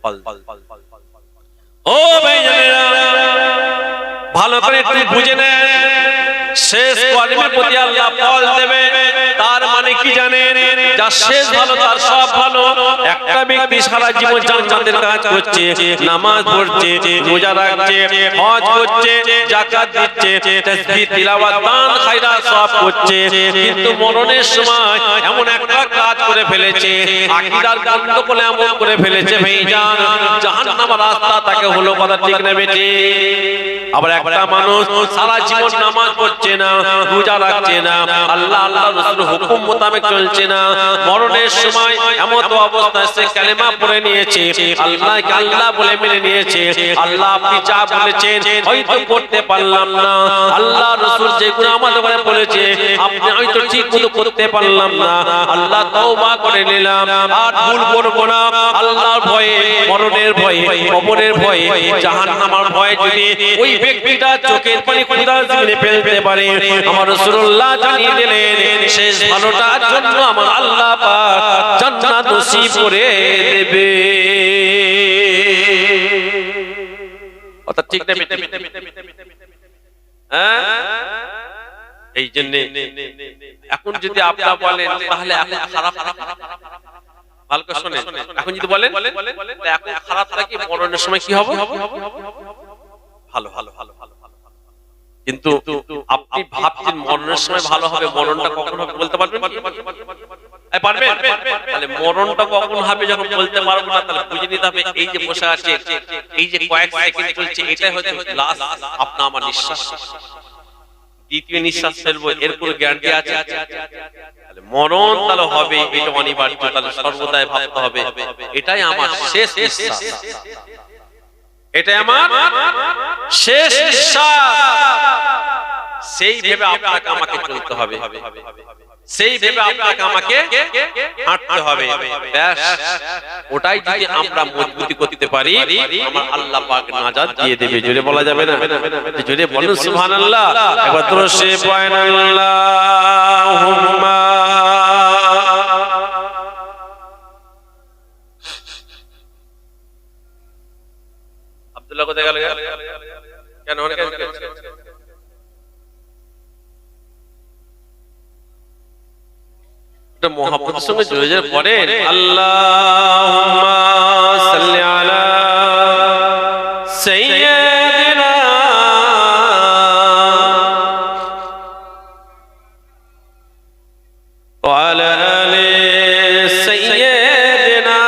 ফল। ও ভাইজানেরা, ভালো করে একটু বুঝে নেন, শেষ কর্মের প্রতি আল্লাহ ফল দেবে, তার মানে কি জানেন? যার শেষ ভালো তার সব ভালো। একটা ব্যক্তি সারা জীবন জান্নাতের কাজ করছে, নামাজ পড়ছে, রোজা রাখছে, হজ করছে, যাকাত দিচ্ছে, তাসবিহ তিলাওয়াত দান খায়রাত সব করছে, কিন্তু মরণের সময় এমন একটা কাজ করে ফেলেছে, আকীদার গন্ডগোল এমন করে ফেলেছে ভাইজান, জাহান্নামের রাস্তা তাকে হলো, কথা ঠিক না বেটি? আবার একটা মানুষ সারা জীবন নামাজ পড়ছে না, রোজা রাখছে না, আল্লাহ আল্লাহ রাসূলের হুকুম মোতাবেক চলছে না, মরণের সময় এমন তো অবস্থা সে কালেমা পড়ে নিয়েছে, আল্লাহকে আল্লাহ বলে মেনে নিয়েছে, আল্লাহ আপনি যা বলেছেন হয়তো করতে পারলাম না, আল্লাহ রাসূল যেগুলো আমাদের ব্যাপারে বলেছে আপনি হয়তো ঠিক মতো করতে পারলাম না, আল্লাহ তওবা করে নিলাম, আর ভুল করব না, আল্লাহর ভয়ে, মরণের ভয়ে, কবরের ভয়ে, জাহান্নামের ভয়ে যদি ওই ব্যক্তিটা চোখের পানি খোদার জমিনে ফেলতে পারে, আমার রাসূলুল্লাহ জানিয়ে দিলেন শেষ ভালোটার জন্য আমার আল্লাহ পাক জান্নাত নসিব করে দেবে। কথা ঠিক না? হ্যাঁ, এই জন্য এখন যদি আপনারা বলেন তাহলে এখন খারাপ, ভালো করে শুনেন, এখন যদি বলেন এখন খারাপ থাকি, মরণের সময় কি হবে? ভালো ভালো ভালো ভালো। কিন্তু আপনি ভাবছেন মরণের সময় ভালো হবে, মরণটা কখন হবে বলতে পারবেন? পারবেন? তাহলে মরণটা কখন হবে যখন বলতে পারবো না, তাহলে বুঝে নিতে হবে এই যে বসে আছে, এই যে কয়েক সেকেন্ড চলছে, এটাই হচ্ছে লাস্ট আপনার আমার নিঃশ্বাস, দ্বিতীয় নিঃশ্বাস ফেলবো, এর কোনো গ্যারান্টি আছে? তাহলে মরণ তাহলে হবে, এটা অনিবার্য, তাহলে সর্বদাই ভাবতে হবে এটাই আমার শেষ নিঃশ্বাস, এটাই আমার শেষ নিঃশ্বাস। সেই ভেবে আপনাকে আমাকে চলতে হবে, সেই ভেবে আপনাকে আমাকে হাঁটতে হবে, ব্যাস। ওটাই যদি আমরা মজবুতি করতে পারি, আমার আল্লাহ পাক নাজাত দিয়ে দেবে। জোরে বলা যাবে না? জোরে বলুন সুবহানাল্লাহ। একবার দরুদে পড়েন, আল্লাহুম্মা আব্দুল্লাহ কোথায় গেল? কেন অনেক মোহাম্মদের সঙ্গে জড়ে যাওয়ার পরে আল্লাহুম্মা সাল্লি আলা সাইয়্যিদিনা ওয়া আলা আলি সাইয়্যিদিনা।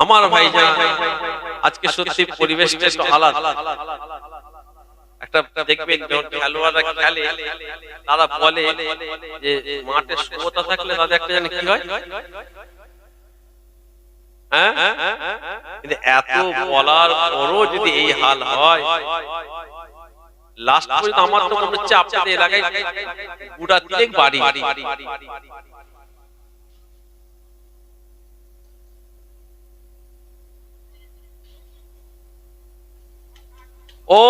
আমার ভাইজান, আজকে সত্যি পরিবেশটা একটু আলাদা। একটা দেখবেন যখন খেলোয়াড়রা খেলে, তারা বলে যে মাঠে সমতা থাকলে তাদের একটা জানি কি হয়, হ্যাঁ, কিন্তু এত বলার পরও যদি এই হাল হয়, লাস্ট পর্যন্ত আমার তো মনে হচ্ছে আপনাদের এলাকায় পুরা তিনেক বাড়ি। ও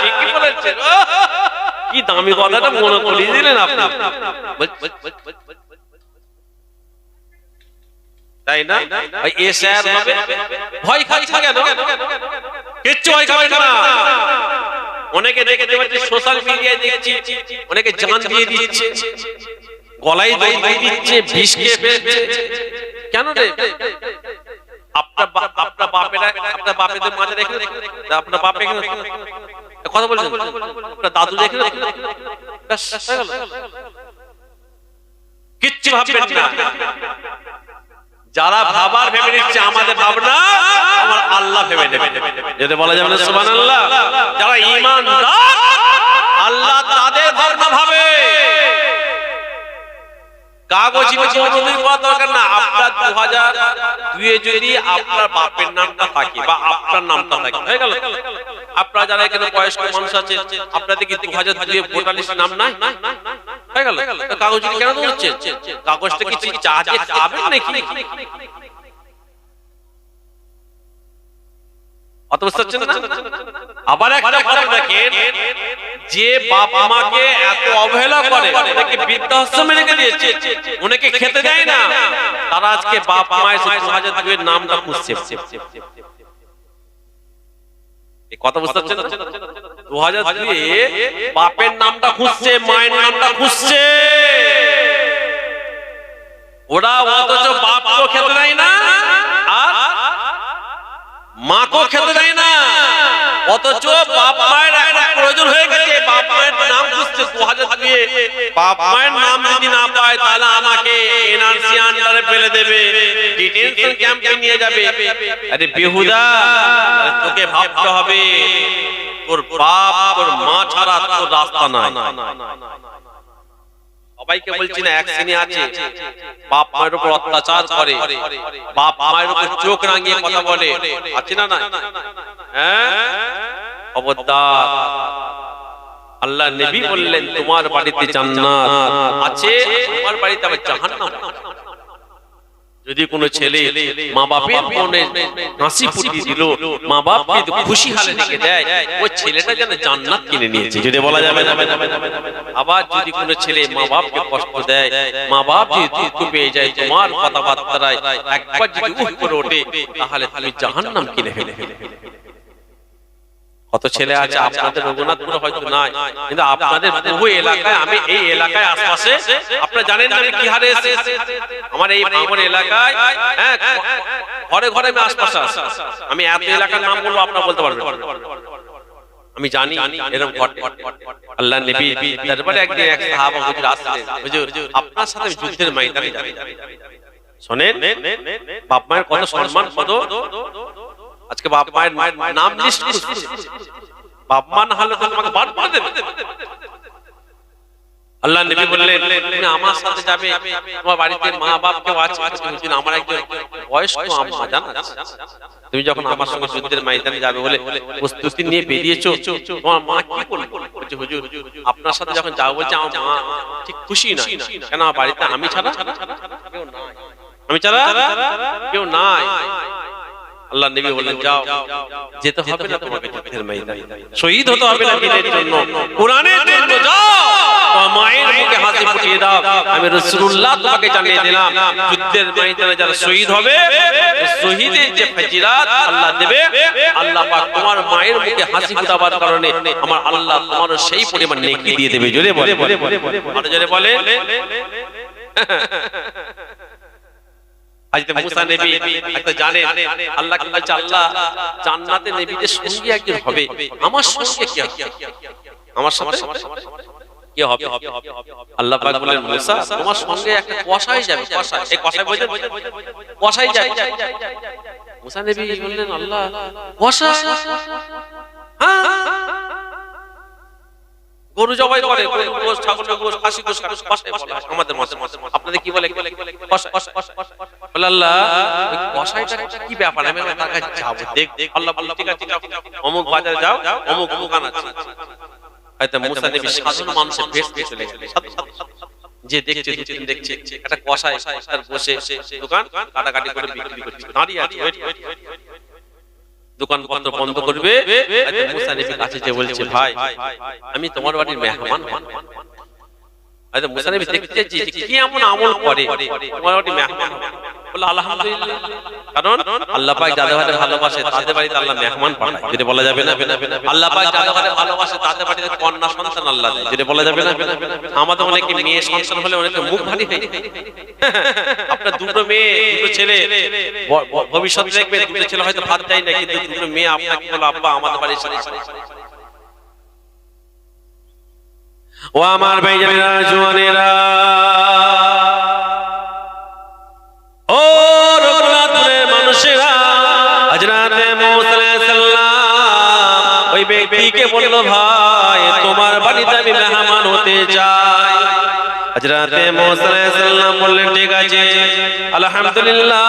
ঠিকই বলেছেন, কি দামি কথাটা মনে করিয়ে দিলেন আপনি, তাই না? ভাই এ স্যার হবে, ভয় খাচ্ছেন কেন? কিচ্ছু ভয় খাবেন না, অনেকে দেখতে পাচ্ছি সোশ্যাল মিডিয়ায় দেখছি অনেকে জান দিয়ে দিচ্ছে, গলায় দড়ি দিয়ে দিচ্ছে, বিষ খেয়ে ফেলছে। কেন রে? আপনার বাপেরা, আপনার বাপেদের মাঝে রেখে, আপনার বাপ এখানে কথা বলছেন, আপনার দাদু রেখে কিচ্ছু ভাববেন না। যারা ভাবার ভেবে নিচ্ছে আমাদের ভাবনা আমার আল্লাহ ভেবে নেবে, যেটা বলা যাবে না সুবহানাল্লাহ। যারা ঈমানদার আল্লাহ তাদের ভাবনা ভাবে। কাগজে জমি করা দরকার না। আপনার 2002 যদি আপনার বাপের নামটা থাকে বা আপনার নামটা থাকে, হয়ে গেল। আপনারা যারা এখানে বয়স্ক মানুষ আছে, আপনাদের কি 2002 ভোটার লিস্টে নাম নাই? হয়ে গেল। কাগজ কেন হচ্ছে? কাগজটা কি চাচে খাবেন নাকি? অত বুঝতে পারছেন না? আবার একটা কথা দেখেন, যে বাপ মাকে এত অবহেলা করে, ওনাকে বৃদ্ধাশ্রমে রেখে দিয়েছে, ওনাকে খেতে দেয় না, তারা আজকে বাপ মায়ের 2002 এর নামটা খুঁজছে। এই কথা বুঝতে পারছেন না? 2002 এ বাপের নামটা খুঁজছে, মায়ের নামটা খুঁজছে ওরা, অথচ বাপকেও খেতে দেয় না আর মাকেও খেতে দেয় না। অথচ বাপ মায়ের একটা প্রয়োজন হয়ে গেছে, বাপ মায়ের নাম খুঁজছে 2002 এ। বাপ মায়ের নাম যদি না পায় তাহলে আমাকে এনআরসি আন্ডারে ফেলে দেবে, ডিটেনশন ক্যাম্পে নিয়ে যাবে। আরে বেহুদা, তোকে ভাবতে হবে তোর বাপ তোর মা ছাড়া তোর রাস্তা নাই। সবাইকে বলছি না, এক শ্রেণী আছে বাপ মায়ের উপর অত্যাচার করে, বাপ মায়ের উপর চোখ রাঙিয়ে কথা বলে, আছে না? না, হ্যাঁ, খবরদার। আল্লাহ নবী বললেন তোমার বাড়িতে জান্নাত আছে, তোমার বাড়িতে আবার জাহান্নাম। যদি কোনো ছেলে মা বাপের মনে হাসি ফুটিয়ে দিল, মা বাপকে খুশি হালে রেখে দেয়, ওই ছেলেটা যেন জান্নাত কিনে নিয়েছে, যদি বলা যাবে না। আবার যদি কোনো ছেলে মা বাপকে কষ্ট দেয়, মা বাপ যদি দুঃখ পেয়ে যায় তোমার কথাবার্তায়, একবার যদি উঠ করে ওঠে, তাহলে তুমি জাহান্নাম কিনে ফেলে। কত ছেলে আছে আপনাদের রঘুনাথপুরে হয়তো নাই, কিন্তু আপনাদের বহু এলাকায়, আমি এই এলাকায় আশপাশে, আপনারা জানেন না আমি কি হারে এসেছি। আমার এই ভাঙন এলাকায়, হ্যাঁ, ঘরে ঘরে আমি আশপাশে আছি। আমি এত এলাকার নাম বলবো আপনারা বলতে পারবেন। আমি জানি এরকম ঘটে। আল্লাহ নবী দরবারে একদিন এক সাহাবা হুজুর আসলেন, হুজুর আপনার সাথে যুদ্ধের ময়দানে যাই। শুনেন, বাপ মায়ের কত সম্মান, কত আজকে বাপ মায়ের নাম লিস্ট করছে। বাপ মা না হলে তোমাকে বার করে দেবে। আল্লাহ নবী বললেন তুমি আমার সাথে যাবে, তোমার বাড়িতে মা বাপ কেউ আছে? আমার একজন বয়স্ক আম্মা, জানো, তুমি যখন আমার সঙ্গে যুদ্ধের ময়দানে যাবে বলে প্রস্তুতি নিয়ে বেরিয়েছো, তোমার মা কি বলবে? বলছে হুজুর আপনার সাথে যখন যাবো, বলছে আমার মা ঠিক খুশি না, কেন আমার বাড়িতে আমি ছাড়া কেউ নাই, আমি ছাড়া কেউ নাই। আল্লাহ নবী বললেন যাও, যেতে হবে না তোমাকে যুদ্ধের ময়দানে, শহীদ হতে হবে না দ্বীনের জন্য, কোরআনের জন্য। যাও, তোমার মায়ের মুখে হাসি ফুটিয়ে দাও। আমি রাসূলুল্লাহ তোমাকে জানিয়ে দিলাম, যুদ্ধের ময়দানে যারা শহীদ হবে, শহীদের যে ফজিলত আল্লাহ দেবে, আল্লাহ পাক তোমার মায়ের মুখে হাসি ফোটাবার কারণে আমার আল্লাহ তোমার সেই পরিমাণ নেকি দিয়ে দেবে। জোরে বলে, আরো জোরে বলে। হযরত মুসা নবী একটা জানেন, আল্লাহ কি বলছে, আল্লাহ জান্নাতে নবীদের সঙ্গী একজন হবে, আমার সঙ্গে কি হবে? আমার সাথে কি হবে? আল্লাহ পাক বলেন মুসা তোমার সঙ্গে একটা কসাই যাবে, কসাই। এই কসাই বলেন কসাই যায়। মুসা নবী বললেন আল্লাহ কসাই? হ্যাঁ, গরু জবাই করে, গোশ, ছাগলের গোশ, খাসি গোশ, কসাই বলে আমাদের মাঝে। আপনাদের কি বলে? কসাই। বলে আল্লাহ কসাইটা কি ব্যাপার, আমি তার কাছে যাব, দেখ। আল্লাহ বলল ঠিক আছে, অমুক বাজারে যাও, অমুক দোকান আছে। হয়তো মুসা নবী সাধারণ মানুষের বেশ চলে গেলেন, যে দেখছে দুদিন দেখছে একটা কসাই তার বসে দোকান কাটাকাটি করে বিক্রি করছে, দাঁড়িয়ে আছে, দোকানপত্র বন্ধ করবে। মুসা নবী কাছে যে বলছে ভাই আমি তোমার বাড়ির মেহমান, আচ্ছা মুসা নবী দেখতে যে কি এমন আমল করে তোমার ওটি মেহমান হবে বলে আলহামদুলিল্লাহ কারণ আল্লাহ পাক যাদের বাড়িতে ভালোবাসে তাদের বাড়িতে আল্লাহ মেহমান পাঠায় যেটা বলা যাবে না আল্লাহ পাক যাদের বাড়িতে ভালোবাসে তাদের বাড়িতে কন্যা সন্তান আল্লাহ দেয় যেটা বলা যাবে না আমাদের অনেকে মেয়ে সন্তান হলে অনেকে মুখ ভারী হয়ে আপনার দুটো মেয়ে দুটো ছেলে ভবিষ্যৎ দেখবে দুটো ছেলে হয়তো ভাত দেয় না কিন্তু দুটো মেয়ে আপনাকে বলে আব্বা আমাদের বাড়ি এসে ও আমার ভাইজানেরা জওয়ানেরা ও রঘুনাথপুরের মানুষেরা হযরতে মুসা আলাইহিস সালাম ওই ব্যক্তিকে বলল ভাই তোমার বাড়িতে আমি মেহমান হতে চাই হযরতে মুসা আলাইহিস সালাম বললেন ঠিক আছে আলহামদুলিল্লাহ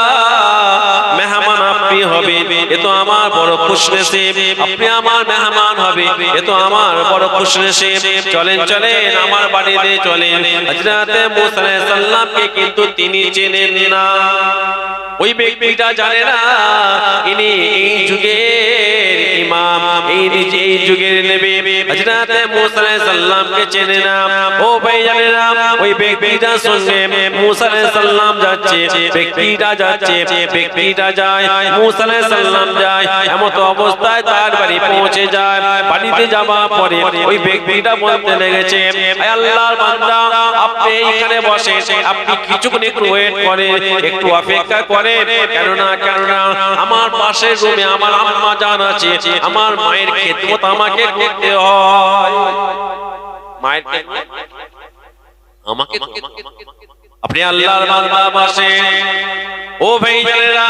মেহমান আপনি হবে এ তো আমার বড় খুশনসিব আপনি আমার মেহমান হবে এ তো আমার বড় খুশনসিব চলেন চলেন আমার বাড়িতে চলেন হযরতে মুসা আলাইহিস সালামকে কিন্তু তিনি চেনেন না ওই ব্যক্তিটা জানে না ইনি এই যুগের ইমাম এই যুগের নবী হযরতে মুসা আলাইহিস সালামকে চেনে না ও ভাইজানেরা ওই ব্যক্তিটার সঙ্গে মুসা আলাইহিস সালাম যাচ্ছে ব্যক্তিটা যাচ্ছে ব্যক্তিটা যায় মুসা আলাইহিস সালাম যায় এমন অবস্থায় তার বাড়ি পৌঁছে যায় বাড়িতে যাওয়ার পরে ওই ব্যক্তিটা বলতে লেগেছে হে আল্লাহর বান্দা আপনি এখানে বসে আপনি কিছুক্ষণ একটু ওয়েট করেন একটু অপেক্ষা করেন কেননা আমার পাশের রুমে আমার আম্মা জান আছে আমার মায়ের খেদমত আমাকে করতে হয় মায়ের আমাকে আপনি আল্লাহর বান্দা বসেন ও ভাইজানেরা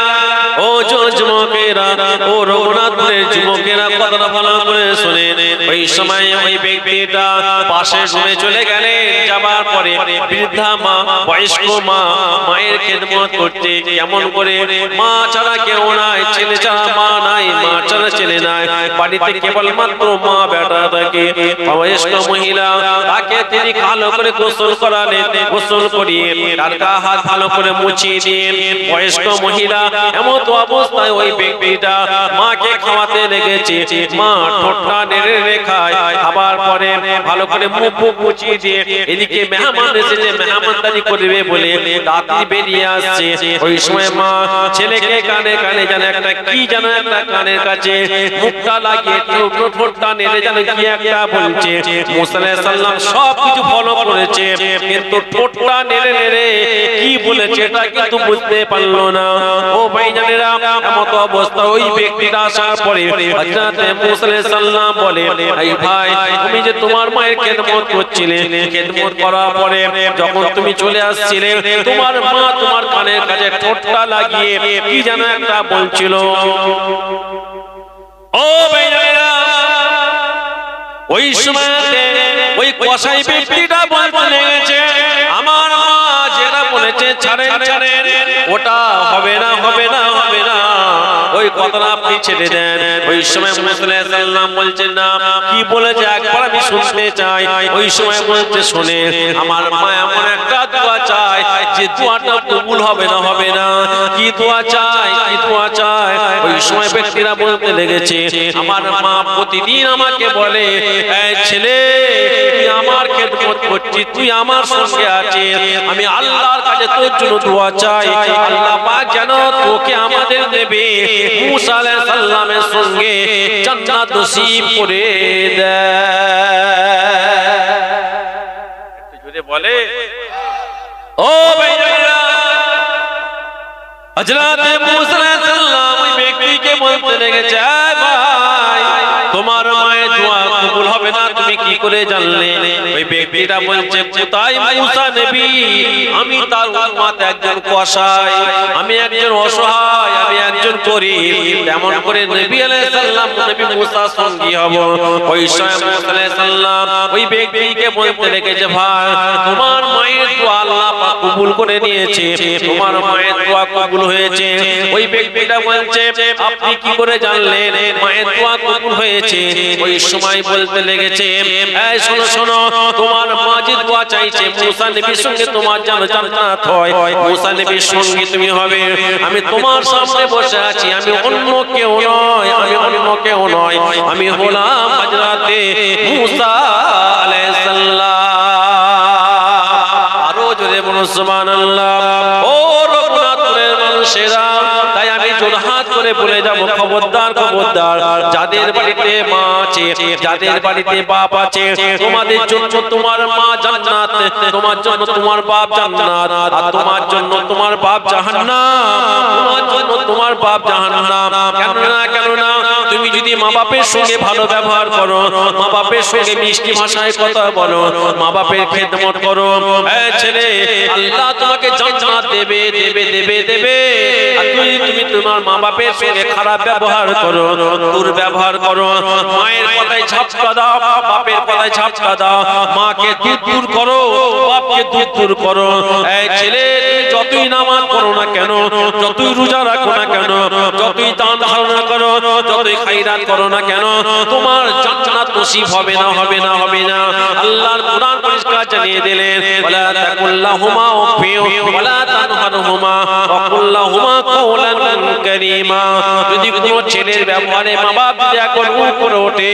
ও যুবকেরা ও রঘুনাথপুরের যুবকেরা কথাটা ভালো করে শুনেন ওই সময় ওই ব্যক্তিটা পাশের রুমে চলে গেলেন যাবার পরে বৃদ্ধা মা বয়স্ক মা মায়ের খেদমত করতে কেমন করে মা ছাড়া কেউ নাই ছেলে ছাড়া মা নাই মা ছাড়া ছেলে নাই বাড়িতে কেবলমাত্র মা বেটা থাকে বয়স্ক মহিলা তাকে তিনি ভালো করে গোসল করালেন গোসল করিয়ে তার গা হাত ভালো করে মুছিয়ে দিয়ে বয়স্ক মহিলা এমন তো অবস্থায় ওই ব্যক্তিটা মাকে খাওয়াতে লেগেছে মা ঠোঁটটা নেড়ে নেড়ে খায় খাবার পরে ভালো করে মুখ মুছিয়ে দিয়ে এদিকে মেহমান এসেছে মেহমানদারি করবে বলে দাঁতি বেরিয়ে আসছে ওই সময় মা ছেলেকে কানে কানে জানে একটা কি জানো একটা কানের কাছে মুখটা লাগিয়ে ঠোঁটটা নেড়ে জানে কি একটা বলছে মুসা আলাইহিস সালাম সব কিছু ফলো করেছে কিন্তু ঠোঁটটা নেড়ে নেড়ে কি বলেছে এটা কিন্তু বুঝতে পারলো না ও ভাইজানেরা এমন অবস্থা ওই ব্যক্তিটা আসার পরে হযরতে মুসা আলাইহিস সালাম বলে এই ভাই তুমি যে তোমার মায়ের খেদমত করছিলে খেদমত করার পরে যখন তুমি চলে আসছিলে তোমার মা তোমার কানের কাছে ঠোঁটটা লাগিয়ে কি যেন একটা বলছিল ও ভাইজানেরা ওই সময়তে ওই কসাই ব্যক্তিটা বলতে লেগেছে আমার মা যেটা বলেছে ছাড়েন ছাড়েন ওটা হবে না হবে না হবে না ওই কথাটা আপনি ছেড়ে দেন ওই সময় মুসা আলাইহিস সালাম বলছেন না কি বলেছে একবার আমি শুনতে চাই ওই সময় বলতে শুনে আমার মা এমন একটা দোয়া চায় যে দোয়াটা কবুল হবে না হবে না কি দোয়া চায় কি দোয়া চায় ওই সময় ব্যক্তিরা বলতে লেগেছে আমার মা প্রতিদিন আমাকে বলে এই ছেলে তুই আমার খেদমত করছিস তুই আমার সঙ্গে আছিস আমি আল্লাহর কাছে তোর জন্য দোয়া চাই আল্লাহ পাক যেন তোকে আমাদের দেবে মুসা আলাইহিস সালামের সঙ্গে জান্নাত নসিব করে দেয় একটু জোরে বলে ও ভাইরা হযরতে মুসা আলাইহিস সালাম ওই ব্যক্তিকে বলতে লেগেছে ভাই তোমার মায়ের দোয়া কবুল হবে না তুমি কি করে জানলে ওই ব্যক্তিটা বলছে কোথায় মুসা নবী আমি তার উম্মত একজন কসাই আমি একজন অসহায় আমি একজন গরীব এমন করে নবী আলাইহিস সালাম নবী মুসার সঙ্গী হব ওই সময় মুসা আলাইহিস সালাম ওই ব্যক্তিকে বলতে লেগেছে ভাই তোমার মায়ের দোয়া আল্লাহ পাক কবুল করে নিয়েছে তোমার মায়ের দোয়া কবুল হয়েছে ওই ব্যক্তিটা বলছে আপনি কি করে জানলেন মায়ের দোয়া কবুল হয়েছে ওই সময় বলতে লেগেছে এই শোনো শোনো তোমার মা যে দোয়া চাইছে মুসা নবীর সঙ্গে তোমার জান্নাত হয় মুসা নবীর সঙ্গে তুমি হবে আমি তোমার সামনে বসে আছি আমি অন্য কেউ নয় আমি অন্য কেউ নয় আমি হলাম হযরতে মুসা আলাইহিস সালাম সুবহানাল্লাহ। ও রঘুনাথপুরের মানুষেরা, তাই আমি জোরহাত করে বলে যাব, খবরদার খবরদার, যাদের বাড়িতে মা আছে, যাদের বাড়িতে বাপ আছে, তোমাদের জন্য তোমার মা জান্নাত, তোমার জন্য তোমার বাপ জান্নাত, আর তোমার জন্য তোমার বাপ জাহান্নাম, তোমার জন্য তোমার বাপ জাহান্নাম। কেন না তুমি যদি মা বাপের সঙ্গে ভালো ব্যবহার করো, মা বাপের সঙ্গে মিষ্টি ভাষায় কথা বলো, মা বাপের খেদমত করো, এই ছেলে, আল্লাহ তোমাকে জান্নাত দেবে দেবে দেবে দেবে। আর তুমি তোমার মা বাপের সঙ্গে খারাপ ব্যবহার করো, দুর্ব্যবহার করো, মায়ের কথায় ঝাপটা দাও, বাপের কথায় ঝাপটা দাও, মাকে দূর করো, বাপকে দূর করো। এই ছেলে, যতই নামাজ পড়ো না কেন, যতই রোজা রাখো না কেন, যতই দান ধারণা করো, যতই খায়রাত করো না কেন, তোমার জান্নাত নসিব হবে না, হবে না, হবে না। আল্লাহর কোরআন পরিষ্কার জানিয়ে দিলেন, ওয়ালা তাকুল্লাহুমা উফিউ ওয়ালা তানহারহুমা ওয়া কুল্লাহুমা কাওলান কারীমা। যদি কোনো ছেলের ব্যবহারে মা বাপ যদি একবার উপরে ওঠে,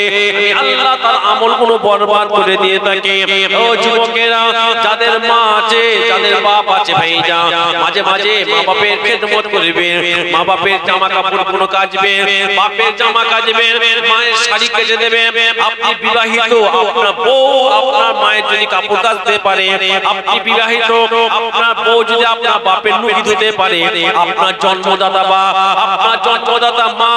আমি আল্লাহ তার আমলগুলো বরবাদ করে দিয়ে থাকি। ও যুবকেরা, যাদের মা আছে, যাদের বাপ আছে, ভাইজা মাঝে মাঝে মা বাপের খেদমত করবে, মা বাপের জামা কাপড় গুলো কাচবে, বাপের জামা কাচবে, মায়ের শাড়ি কেচে দেবে। আপনি বিবাহিত, আপনার বউ আপনার মায়ের যদি কাপড় কাচতে পারে, আপনি বিবাহিত, আপনার বউ যদি আপনার বাপের লুঙ্গি ধুতে পারে, আপনার জন্মদাতা বা আপনার জন্মদাতা মা,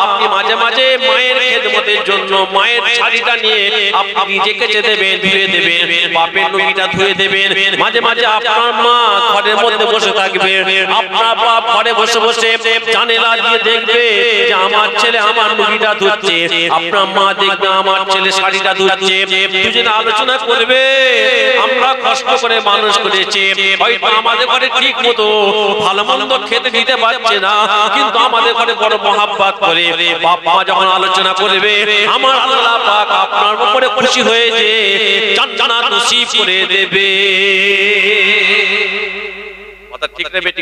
আপনি মাঝে মাঝে মায়ের খেদমতের জন্য মায়ের শাড়িটা নিয়ে আপনি নিজে কেচে দেবেন, ধুয়ে দেবেন, বাপের লুঙ্গিটা ধুয়ে দেবেন। মাঝে মাঝে আপনার মা ঘরের মধ্যে বসে থাকবে, আপনার বাপ ঘরে বসে বসে জানালা দিয়ে দেখবে যে আমার ছেলে আমার লুঙ্গিটা ধুচ্ছে, আপনার মা দেখবে আমার ছেলে শাড়িটা ধুচ্ছে। দুজনে আলোচনা করবে, আমরা কষ্ট করে মানুষ করেছি, হয়তো আমাদের ঘরে ঠিক মতো ভালো মন্দ খেতে দিতে পারছে না, কিন্তু আমাদের ঘরে বড় মহাব্বত করে। বাপ মা যখন আলোচনা করবে, আমার আল্লাহ পাক আপনার উপরে খুশি হয়ে যে জান্নাত নসিব করে দেবে। কথা ঠিক না বেটি?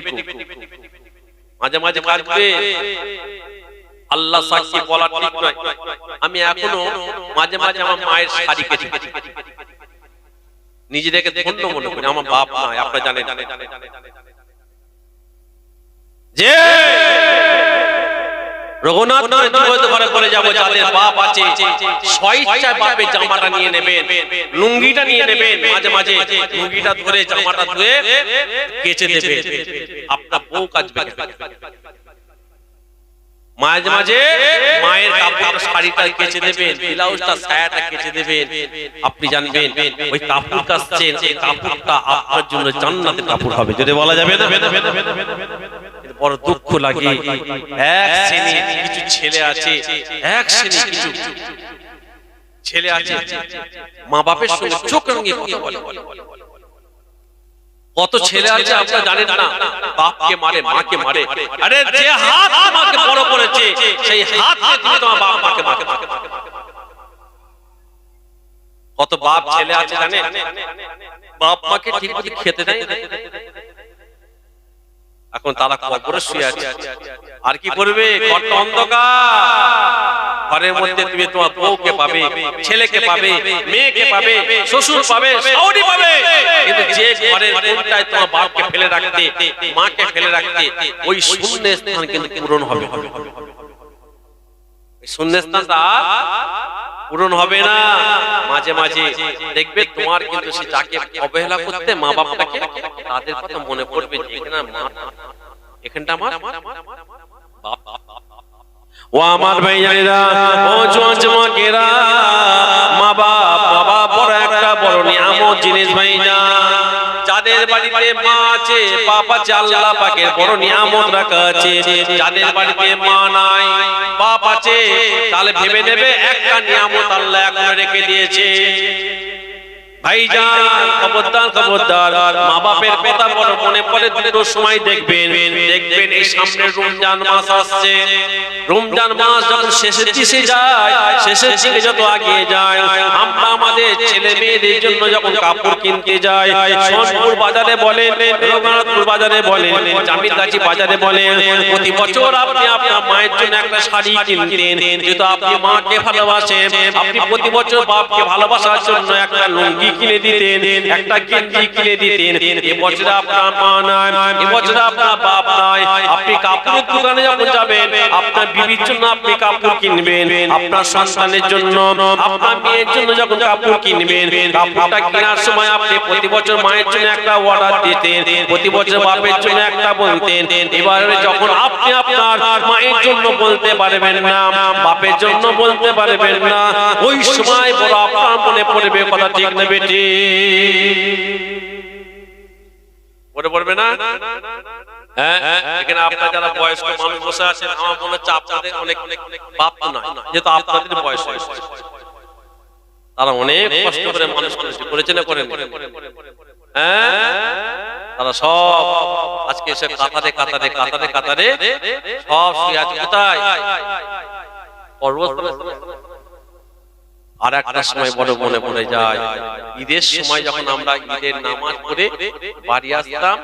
মাঝে মাঝে কাঁদবে, আল্লাহ সাক্ষী বলা ঠিক নয়। আমি এখনো মাঝে মাঝে আমার মায়ের শাড়ি কেচে নিজেদেরকে ধন্য মনে করি, আমার বাপ নয়, আপনারা জানেন যে রঘুনাথ ঘরে করে যাবো, যাদের বাপ আছে স্বেচ্ছায় বাপের জামাটা নিয়ে নেবেন, লুঙ্গিটা নিয়ে নেবেন, মাঝে মাঝে লুঙ্গিটা ধরে জামাটা ধুয়ে কেচে দেবেন। আপনার বউ কাচবে, মাঝে মাঝে মায়ের কাপড় শাড়িটা কেচে দেবেন, ব্লাউজটা সায়াটা কেচে দেবেন। আপনি জানবেন ওই কাপড় কাচছেন, এই কাপড়টা আপনার জন্য জান্নাতের কাপড় হবে। যদি বলা যাবে না, বড় দুঃখ লাগে। এক শ্রেণীর কিছু ছেলে আছে, এক শ্রেণীর কিছু ছেলে আছে মা বাপের সঙ্গে চোখ রাঙিয়ে কথা বলে। কত ছেলে আছে আপনারা জানেন না, বাপকে মারে, মাকে মারে। আরে যে হাত আমাকে বড় করেছে, সেই হাত দিয়ে তুমি তোমার বাপ মাকে মাকে। কত বাপ ছেলে আছে জানেন, বাপ মাকে ঠিক মতো খেতে দেয়। এখন তারা কবরে শুয়ে আছে, আর কি করবে? ঘরটা অন্ধকার, ঘরের মধ্যে তুমি তোমার বউকে পাবে, ছেলেকে পাবে, মেয়েকে পাবে, শ্বশুর পাবে, শাশুড়ি পাবে, কিন্তু যে ঘরের কোণটায় তোমার বাপকে ফেলে রাখতে, মাকে ফেলে রাখতে, ওই শূন্য স্থান কিন্তু পূরণ হবে। শূন্য স্থানটা পূরণ হবে না। মাঝে মাঝে দেখবে তোমার কিন্তু সে যাকে অবহেলা করতে মা বাবাকে, তাদের কথা মনে পড়বে, এখানে মা, এখানটা আমার বাপ। ও আমার ভাইয়েরা, ও যুবকেরা, মা বাপ বড় একটা বড় নিয়ামত জিনিস ভাইজান। যাদের বাড়িতে মা আছে, বাপ আছে, আল্লাহ পাকের বড় নিয়ামত রাখা আছে। যাদের বাড়িতে মা নাই, বাপ আছে, তাহলে ভেবে নেবে একটা নিয়ামত আল্লাহ এখন রেখে দিয়েছে। ভাইজান খবরদার খবরদার, মা বাপের কথা বড় মনে পড়ে দুটোর সময় দেখবেন এই সামনে রমজান মাস আসছে। রমজান মাস যখন শেষের দিকে যায়, শেষের দিকে যত আগিয়ে যায়, আমরা আমাদের ছেলে মেয়েদের জন্য যখন কাপড় কিনতে যাই, সোনপুর বাজারে বলেন, রঘুনাথপুর বাজারে বলেন, জামিলগাছি বাজারে বলেন, প্রতি বছর আপনি আপনার মায়ের জন্য একটা শাড়ি কিনতেন। যেহেতু আপনি মাকে ভালোবাসেন, আপনি প্রতি বছর বাপকে ভালোবাসার জন্য একটা লুঙ্গি লুঙ্গি কিনে দিতেন, একটা গেঞ্জি কিনে দিতেন। এবছরে আপনার মা নাই, এবছরে আপনার বাপ নাই, আপনি কাপড়ের দোকানে যখন যাবেন আপনার বিবির জন্য আপনি কাপড় কিনবেন, আপনার সন্তানের জন্য, আপনার মেয়ের জন্য যখন কাপড় কিনবেন, কাপড়টা কেনার সময় আপনি প্রতি বছর মায়ের জন্য একটা অর্ডার দিতেন, প্রতি বছর বাপের জন্য একটা বলতেন। এবারে যখন আপনি আপনার মায়ের জন্য বলতে পারবেন না, বাপের জন্য বলতে পারবেন না, ওই সময় বড় আপনার মনে পড়বে, কথা ঠিক না বেটি? মনে পড়বে না? এখানে আপনার যারা বয়স্ক মানুষ বসে আছেন, আমার মনে হচ্ছে আপনাদের অনেক বাপ তো না, যেহেতু আপনাদের বয়স হয়েছে, তারা অনেক কষ্ট করে মানুষ করেছে না করেন? তারা সব আজকে এসে কাতারে কাতারে কাতারে কাতারে সব শুয়ে আছে কোথায়? পর্বততলে। আর একটা সময় বড় মনে পড়ে যায়, ঈদের সময় যখন আমরা ঈদের নামাজ পড়ে বাড়ি আসতাম,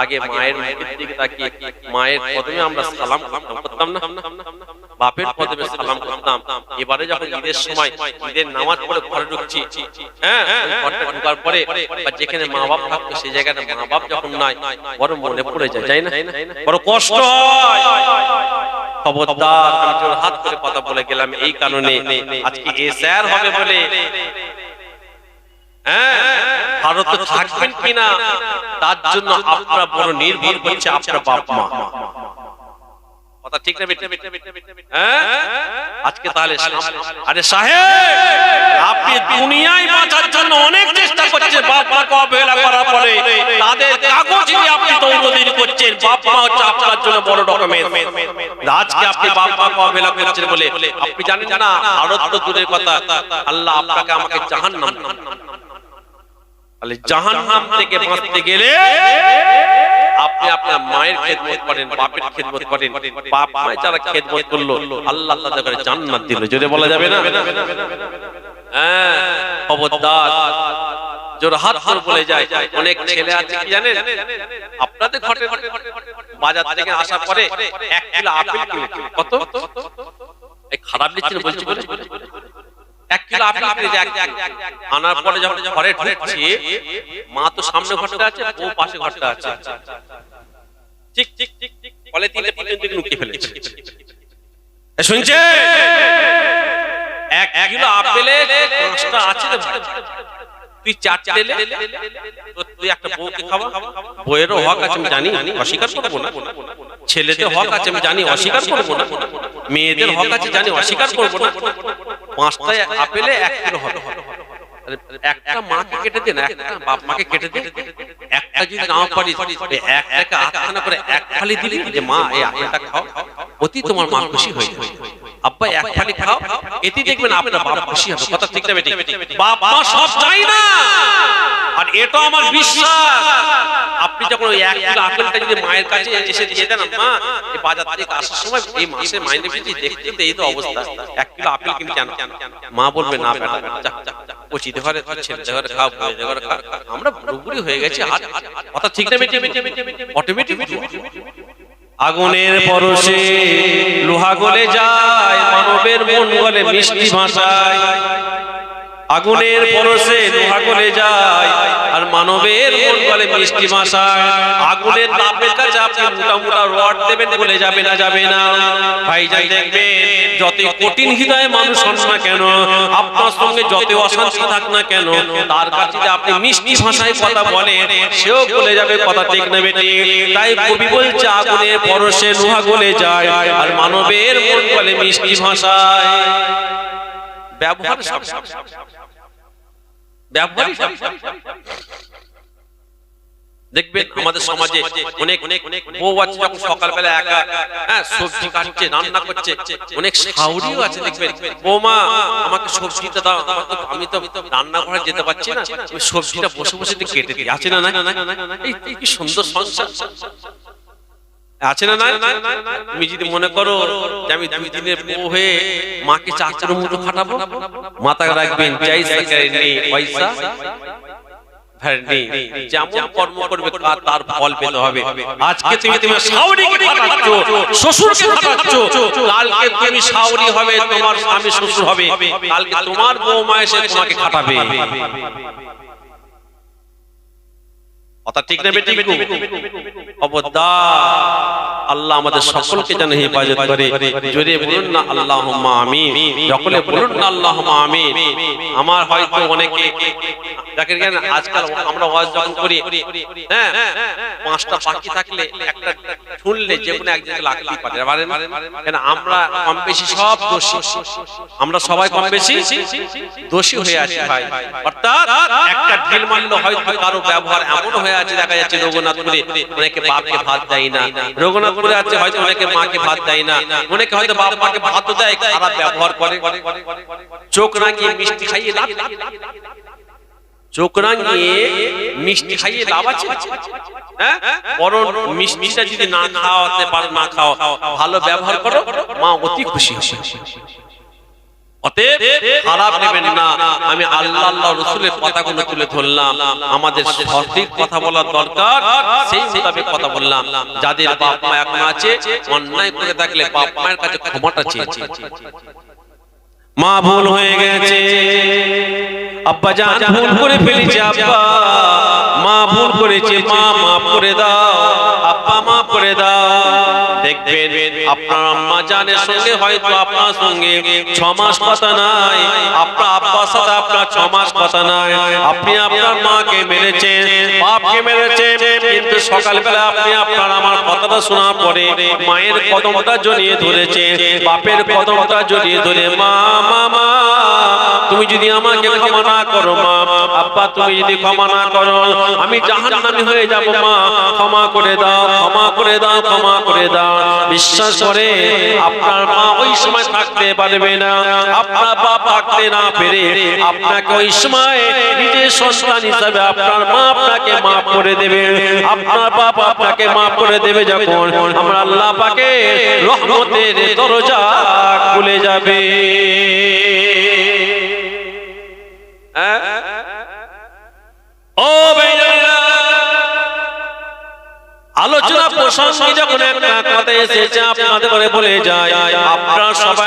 আগে মায়ের মুখের দিকে তাকিয়ে মায়ের কদমে আমরা সালাম করতাম না, বাপের কদমে সালাম করতাম। এবারে যখন ঈদের সময় ঈদের নামাজ পড়ে ঘরে ঢুকছি, ঘরটা ঢোকার পরে যেখানে মা বাপ থাকতো সেই জায়গাটা মা বাপ যখন নাই, বড় মনে পড়ে যায়, তাই না? বড় কষ্ট হয়। খবরদার, আমি জোড়হাত করে কথা বলে গেলাম এই কারণে, আজকে এ স্যার হবে বলে ভারত থাকবেন কিনা তার জন্য আপনারা বড় নির্ভর করছে আপনার বাপ মা। কথা ঠিক না বেটা? আজকে তাহলে আরে সাহেব, আপনি দুনিয়ায় বাঁচার জন্য অনেক চেষ্টা করছেন, বাপ মাকে অবহেলা করার পরে তাদের কাগজ নিয়ে আপনি দৌড়দৌড়ি করছেন, বাপ মা হচ্ছে আপনার জন্য বড় ডকুমেন্ট। আজকে আপনি বাপ মাকে অবহেলা করছেন বলে আপনি জানেন না, ভারত তো দূরের কথা, আল্লাহ আপনাকে আমাকে জাহান্নাম, তাহলে জাহান্নাম থেকে বাঁচতে গেলে আপনি আপনার মায়ের খেদমত করেন, বাপের খেদমত করেন। বাপ মায়ের যারা খেদমত করলো আল্লাহ তাদের জান্নাত দিল, জোরে বলা যাবে না? খবরদার, জোড়হাত করে বলে যায়। অনেক ছেলে আছে কি জানেন, আপনাদের ঘরে বাজার থেকে আসার পরে 1 কিলো আপেল কিনে, কত এই খারাপ দিচ্ছে বলছি বলে 1 কিলো আপেল কিনে আনার পরে যখন ঘরে ঢুকছে, মা তো সামনে ঘরটা আছে, বউ পাশে ঘরটা আছে, ঠিক ঠিক ঠিক ঠিক বলে 3 পর্যন্ত লুকিয়ে ফেলেছে। শুনছে 1 কিলো আপেলে 5টা আছে রে ভাই, তুই 4টে লে, তুই একটা বউকে খাওয়া। বউয়েরও হক আছে আমি জানি, অস্বীকার করব না। ছেলেদের হক আছে আমি জানি, অস্বীকার করব না। মেয়েদের হক আছে জানি, অস্বীকার করব না। 5টা আপেলে 1 কিলো হবে। একটা মাকে কেটে দেন, একটা বাপ মাকে কেটে দেন, একটা যদি নাও পারি একটাকে আটখানা করে 1 ফালি দিলি যে মা এই আপেলটা খাও, অতি তোমার মা খুশি হয়ে যাবে। আব্বা 1 ফালি খাও, এতে দেখবেন আপনার বাপ খুশি হবে। কথা ঠিক না বেটি? বাপ মা সব চাই না, আর এটা আমার বিশ্বাস। আপনি যখন ওই 1 কিলো আপেলটা যদি মায়ের কাছে এসে দিয়ে দেন, মা এই বাজার থেকে আসার সময় এই মাসে মাইনে পেয়েছি, দেখতে এই তো অবস্থা, 1 কিলো আপেল কিনে কেন? মা বলবে না বেটা, পচিতে ঘরে ছেলে ঘরে খাও, ঘরে খাও, আমরা পুরোপুরি হয়ে গেছি। আর কথা ঠিক না বেটি? অটোমেটিক আগুনের পরশে লোহা গলে যায়, মানবের মন গলে মিষ্টি ভাষায়। আগুনের পরশে লোহা গলে যায় আর মানবের মন গলে মিষ্টি ভাষায়। আগুনের তাপের কাছে আপনি মোটা মোটা রড দেবেন, বলে যাবে না, যাবে না। ভাইজান দেখবেন, যত কঠিন হৃদয়ে মানুষ হন না কেন, আপনার সঙ্গে যত অশান্তি থাক না কেন, তার কাছে যে আপনি মিষ্টি ভাষায় কথা বলেন, সেও বলে যাবে। কথা ঠিক না বেটি? তাই কবি বলছে আগুনের পরশে লোহা গলে যায় আর মানবের মন গলে মিষ্টি ভাষায়। ব্যবহার দেখবেন আমাদের সমাজে অনেক বউ আছে, যখন সকালবেলা একা সবজি কাটছে, রান্না করছে, অনেক শাওরিও আছে দেখবেন, বৌমা আমাকে সবজিটা দাও, আমি তো রান্না ঘরে যেতে পারছি না, সবজিটা বসে বসে কেটে দিই। আছে না? এই কি সুন্দর সংসার আছে না? তুমি যদি মনে করো যে আমি 2 দিনের বউ হয়ে মাকে 4 মুঠো খাটাবো, মাথা রাখবেন জায়সা করেনি পয়সা ভরনি, যেমন কর্ম করবে তার ফল পেতে হবে। আজকে তুমি শাওরিকে খাটাচ্ছো, শ্বশুরকে খাটাচ্ছো, কালকে তুমি শাওরি হবে, তোমার স্বামী শ্বশুর হবে, কালকে তোমার বৌমা এসে তোমাকে খাটাবে। কথা ঠিক না বেঠিক? অবদা আল্লাহ আমাদের সকলকে যেন হেফাজত করে। জোরে বলুন না আল্লাহুম্মা আমিন। সকলে বলুন না আল্লাহুম্মা আমিন। আমার হয়তো অনেকে দেখেন আজকাল আমরা ওয়াজ যখন করি, হ্যাঁ, 5টা পাখি থাকলে একটা শুনলে যে কোনো একজনকে লাগতেই পারে, কেন আমরা কম বেশি সব দোষী, আমরা সবাই কম বেশি দোষী হয়ে আছি ভাই। অর্থাৎ একটা ঢিল মারলে হয়তো কারো ব্যবহার এমন হয়ে আছে, দেখা যাচ্ছে রঘুনাথপুরে অনেকে বাপকে ভাত দেয় না, রঘুনাথপুরে আছে হয়তো অনেকে মাকে ভাত দেয় না, অনেকে হয়তো বাপ মাকে ভাতও দেয়, খারাপ ব্যবহার করে। চোখ রাঙিয়ে মিষ্টি খাইয়ে লাভ, চোখ রাঙিয়ে মিষ্টি খাইয়ে লাভ আছে? হ্যাঁ, বরং মিষ্টিটা যদি না খাওয়াতে পারো, না খাও, ভালো ব্যবহার করো, মা অতি খুশি হবে। অতএব খারাপ নেবেন না। আমি আল্লাহ আল্লাহ রাসূলের কথাগুলো তুলে ধরলাম, আমাদের সঠিক কথা বলার দরকার, সেই মোতাবেক কথা বললাম। যাদের বাপ মা এখন আছে, অন্যায় করে থাকলে বাপ মায়ের কাছে ক্ষমাটা চেয়েছি। মা ভুল হয়ে গেছে, আব্বা জান ভুল করে ফেলেছে, আব্বা মা ভুল করেছে, মা মাফ করে দাও, আব্বা মাফ করে দাও। দেখবেন আপনার আম্মা জানের সঙ্গে হয়তো আপনার সঙ্গে 6 মাস কথা নাই, আপনার আব্বার সাথে আপনার 6 মাস কথা নাই, আপনি আপনার মাকে মেরেছেন, বাপকে মেরেছেন, কিন্তু সকালবেলা আপনি আপনার আমার কথাটা শোনার পরে মায়ের কদমটা জড়িয়ে ধরেছেন, বাপের কদমটা জড়িয়ে ধরে মা মা মা তুমি যদি আমাকে ক্ষমা না করো, মা আব্বা তুমি যদি ক্ষমা না করো, আমি জাহান্নামী হয়ে যাব, মা ক্ষমা করে দাও, ক্ষমা করে দাও, ক্ষমা করে দাও। বিশ্বাস করে আপনার মা ওই সময় থাকতে পারবে না, আপনার বাপ থাকতে না পেরে আপনাকে ওই সময় নিজের সন্তান হিসাবে আপনার মা আপনাকে মাফ করে দেবে, আপনার বাপ আপনাকে মাফ করে দেবে। যখন আমরা আল্লাহ পাকে রহমতের দরজা খুলে যাবে। ও ভাইরা, আলোচনা প্রসঙ্গে যখন একটা কথা এসেছে আপনাদের বলে যায়, আপনারা সবাই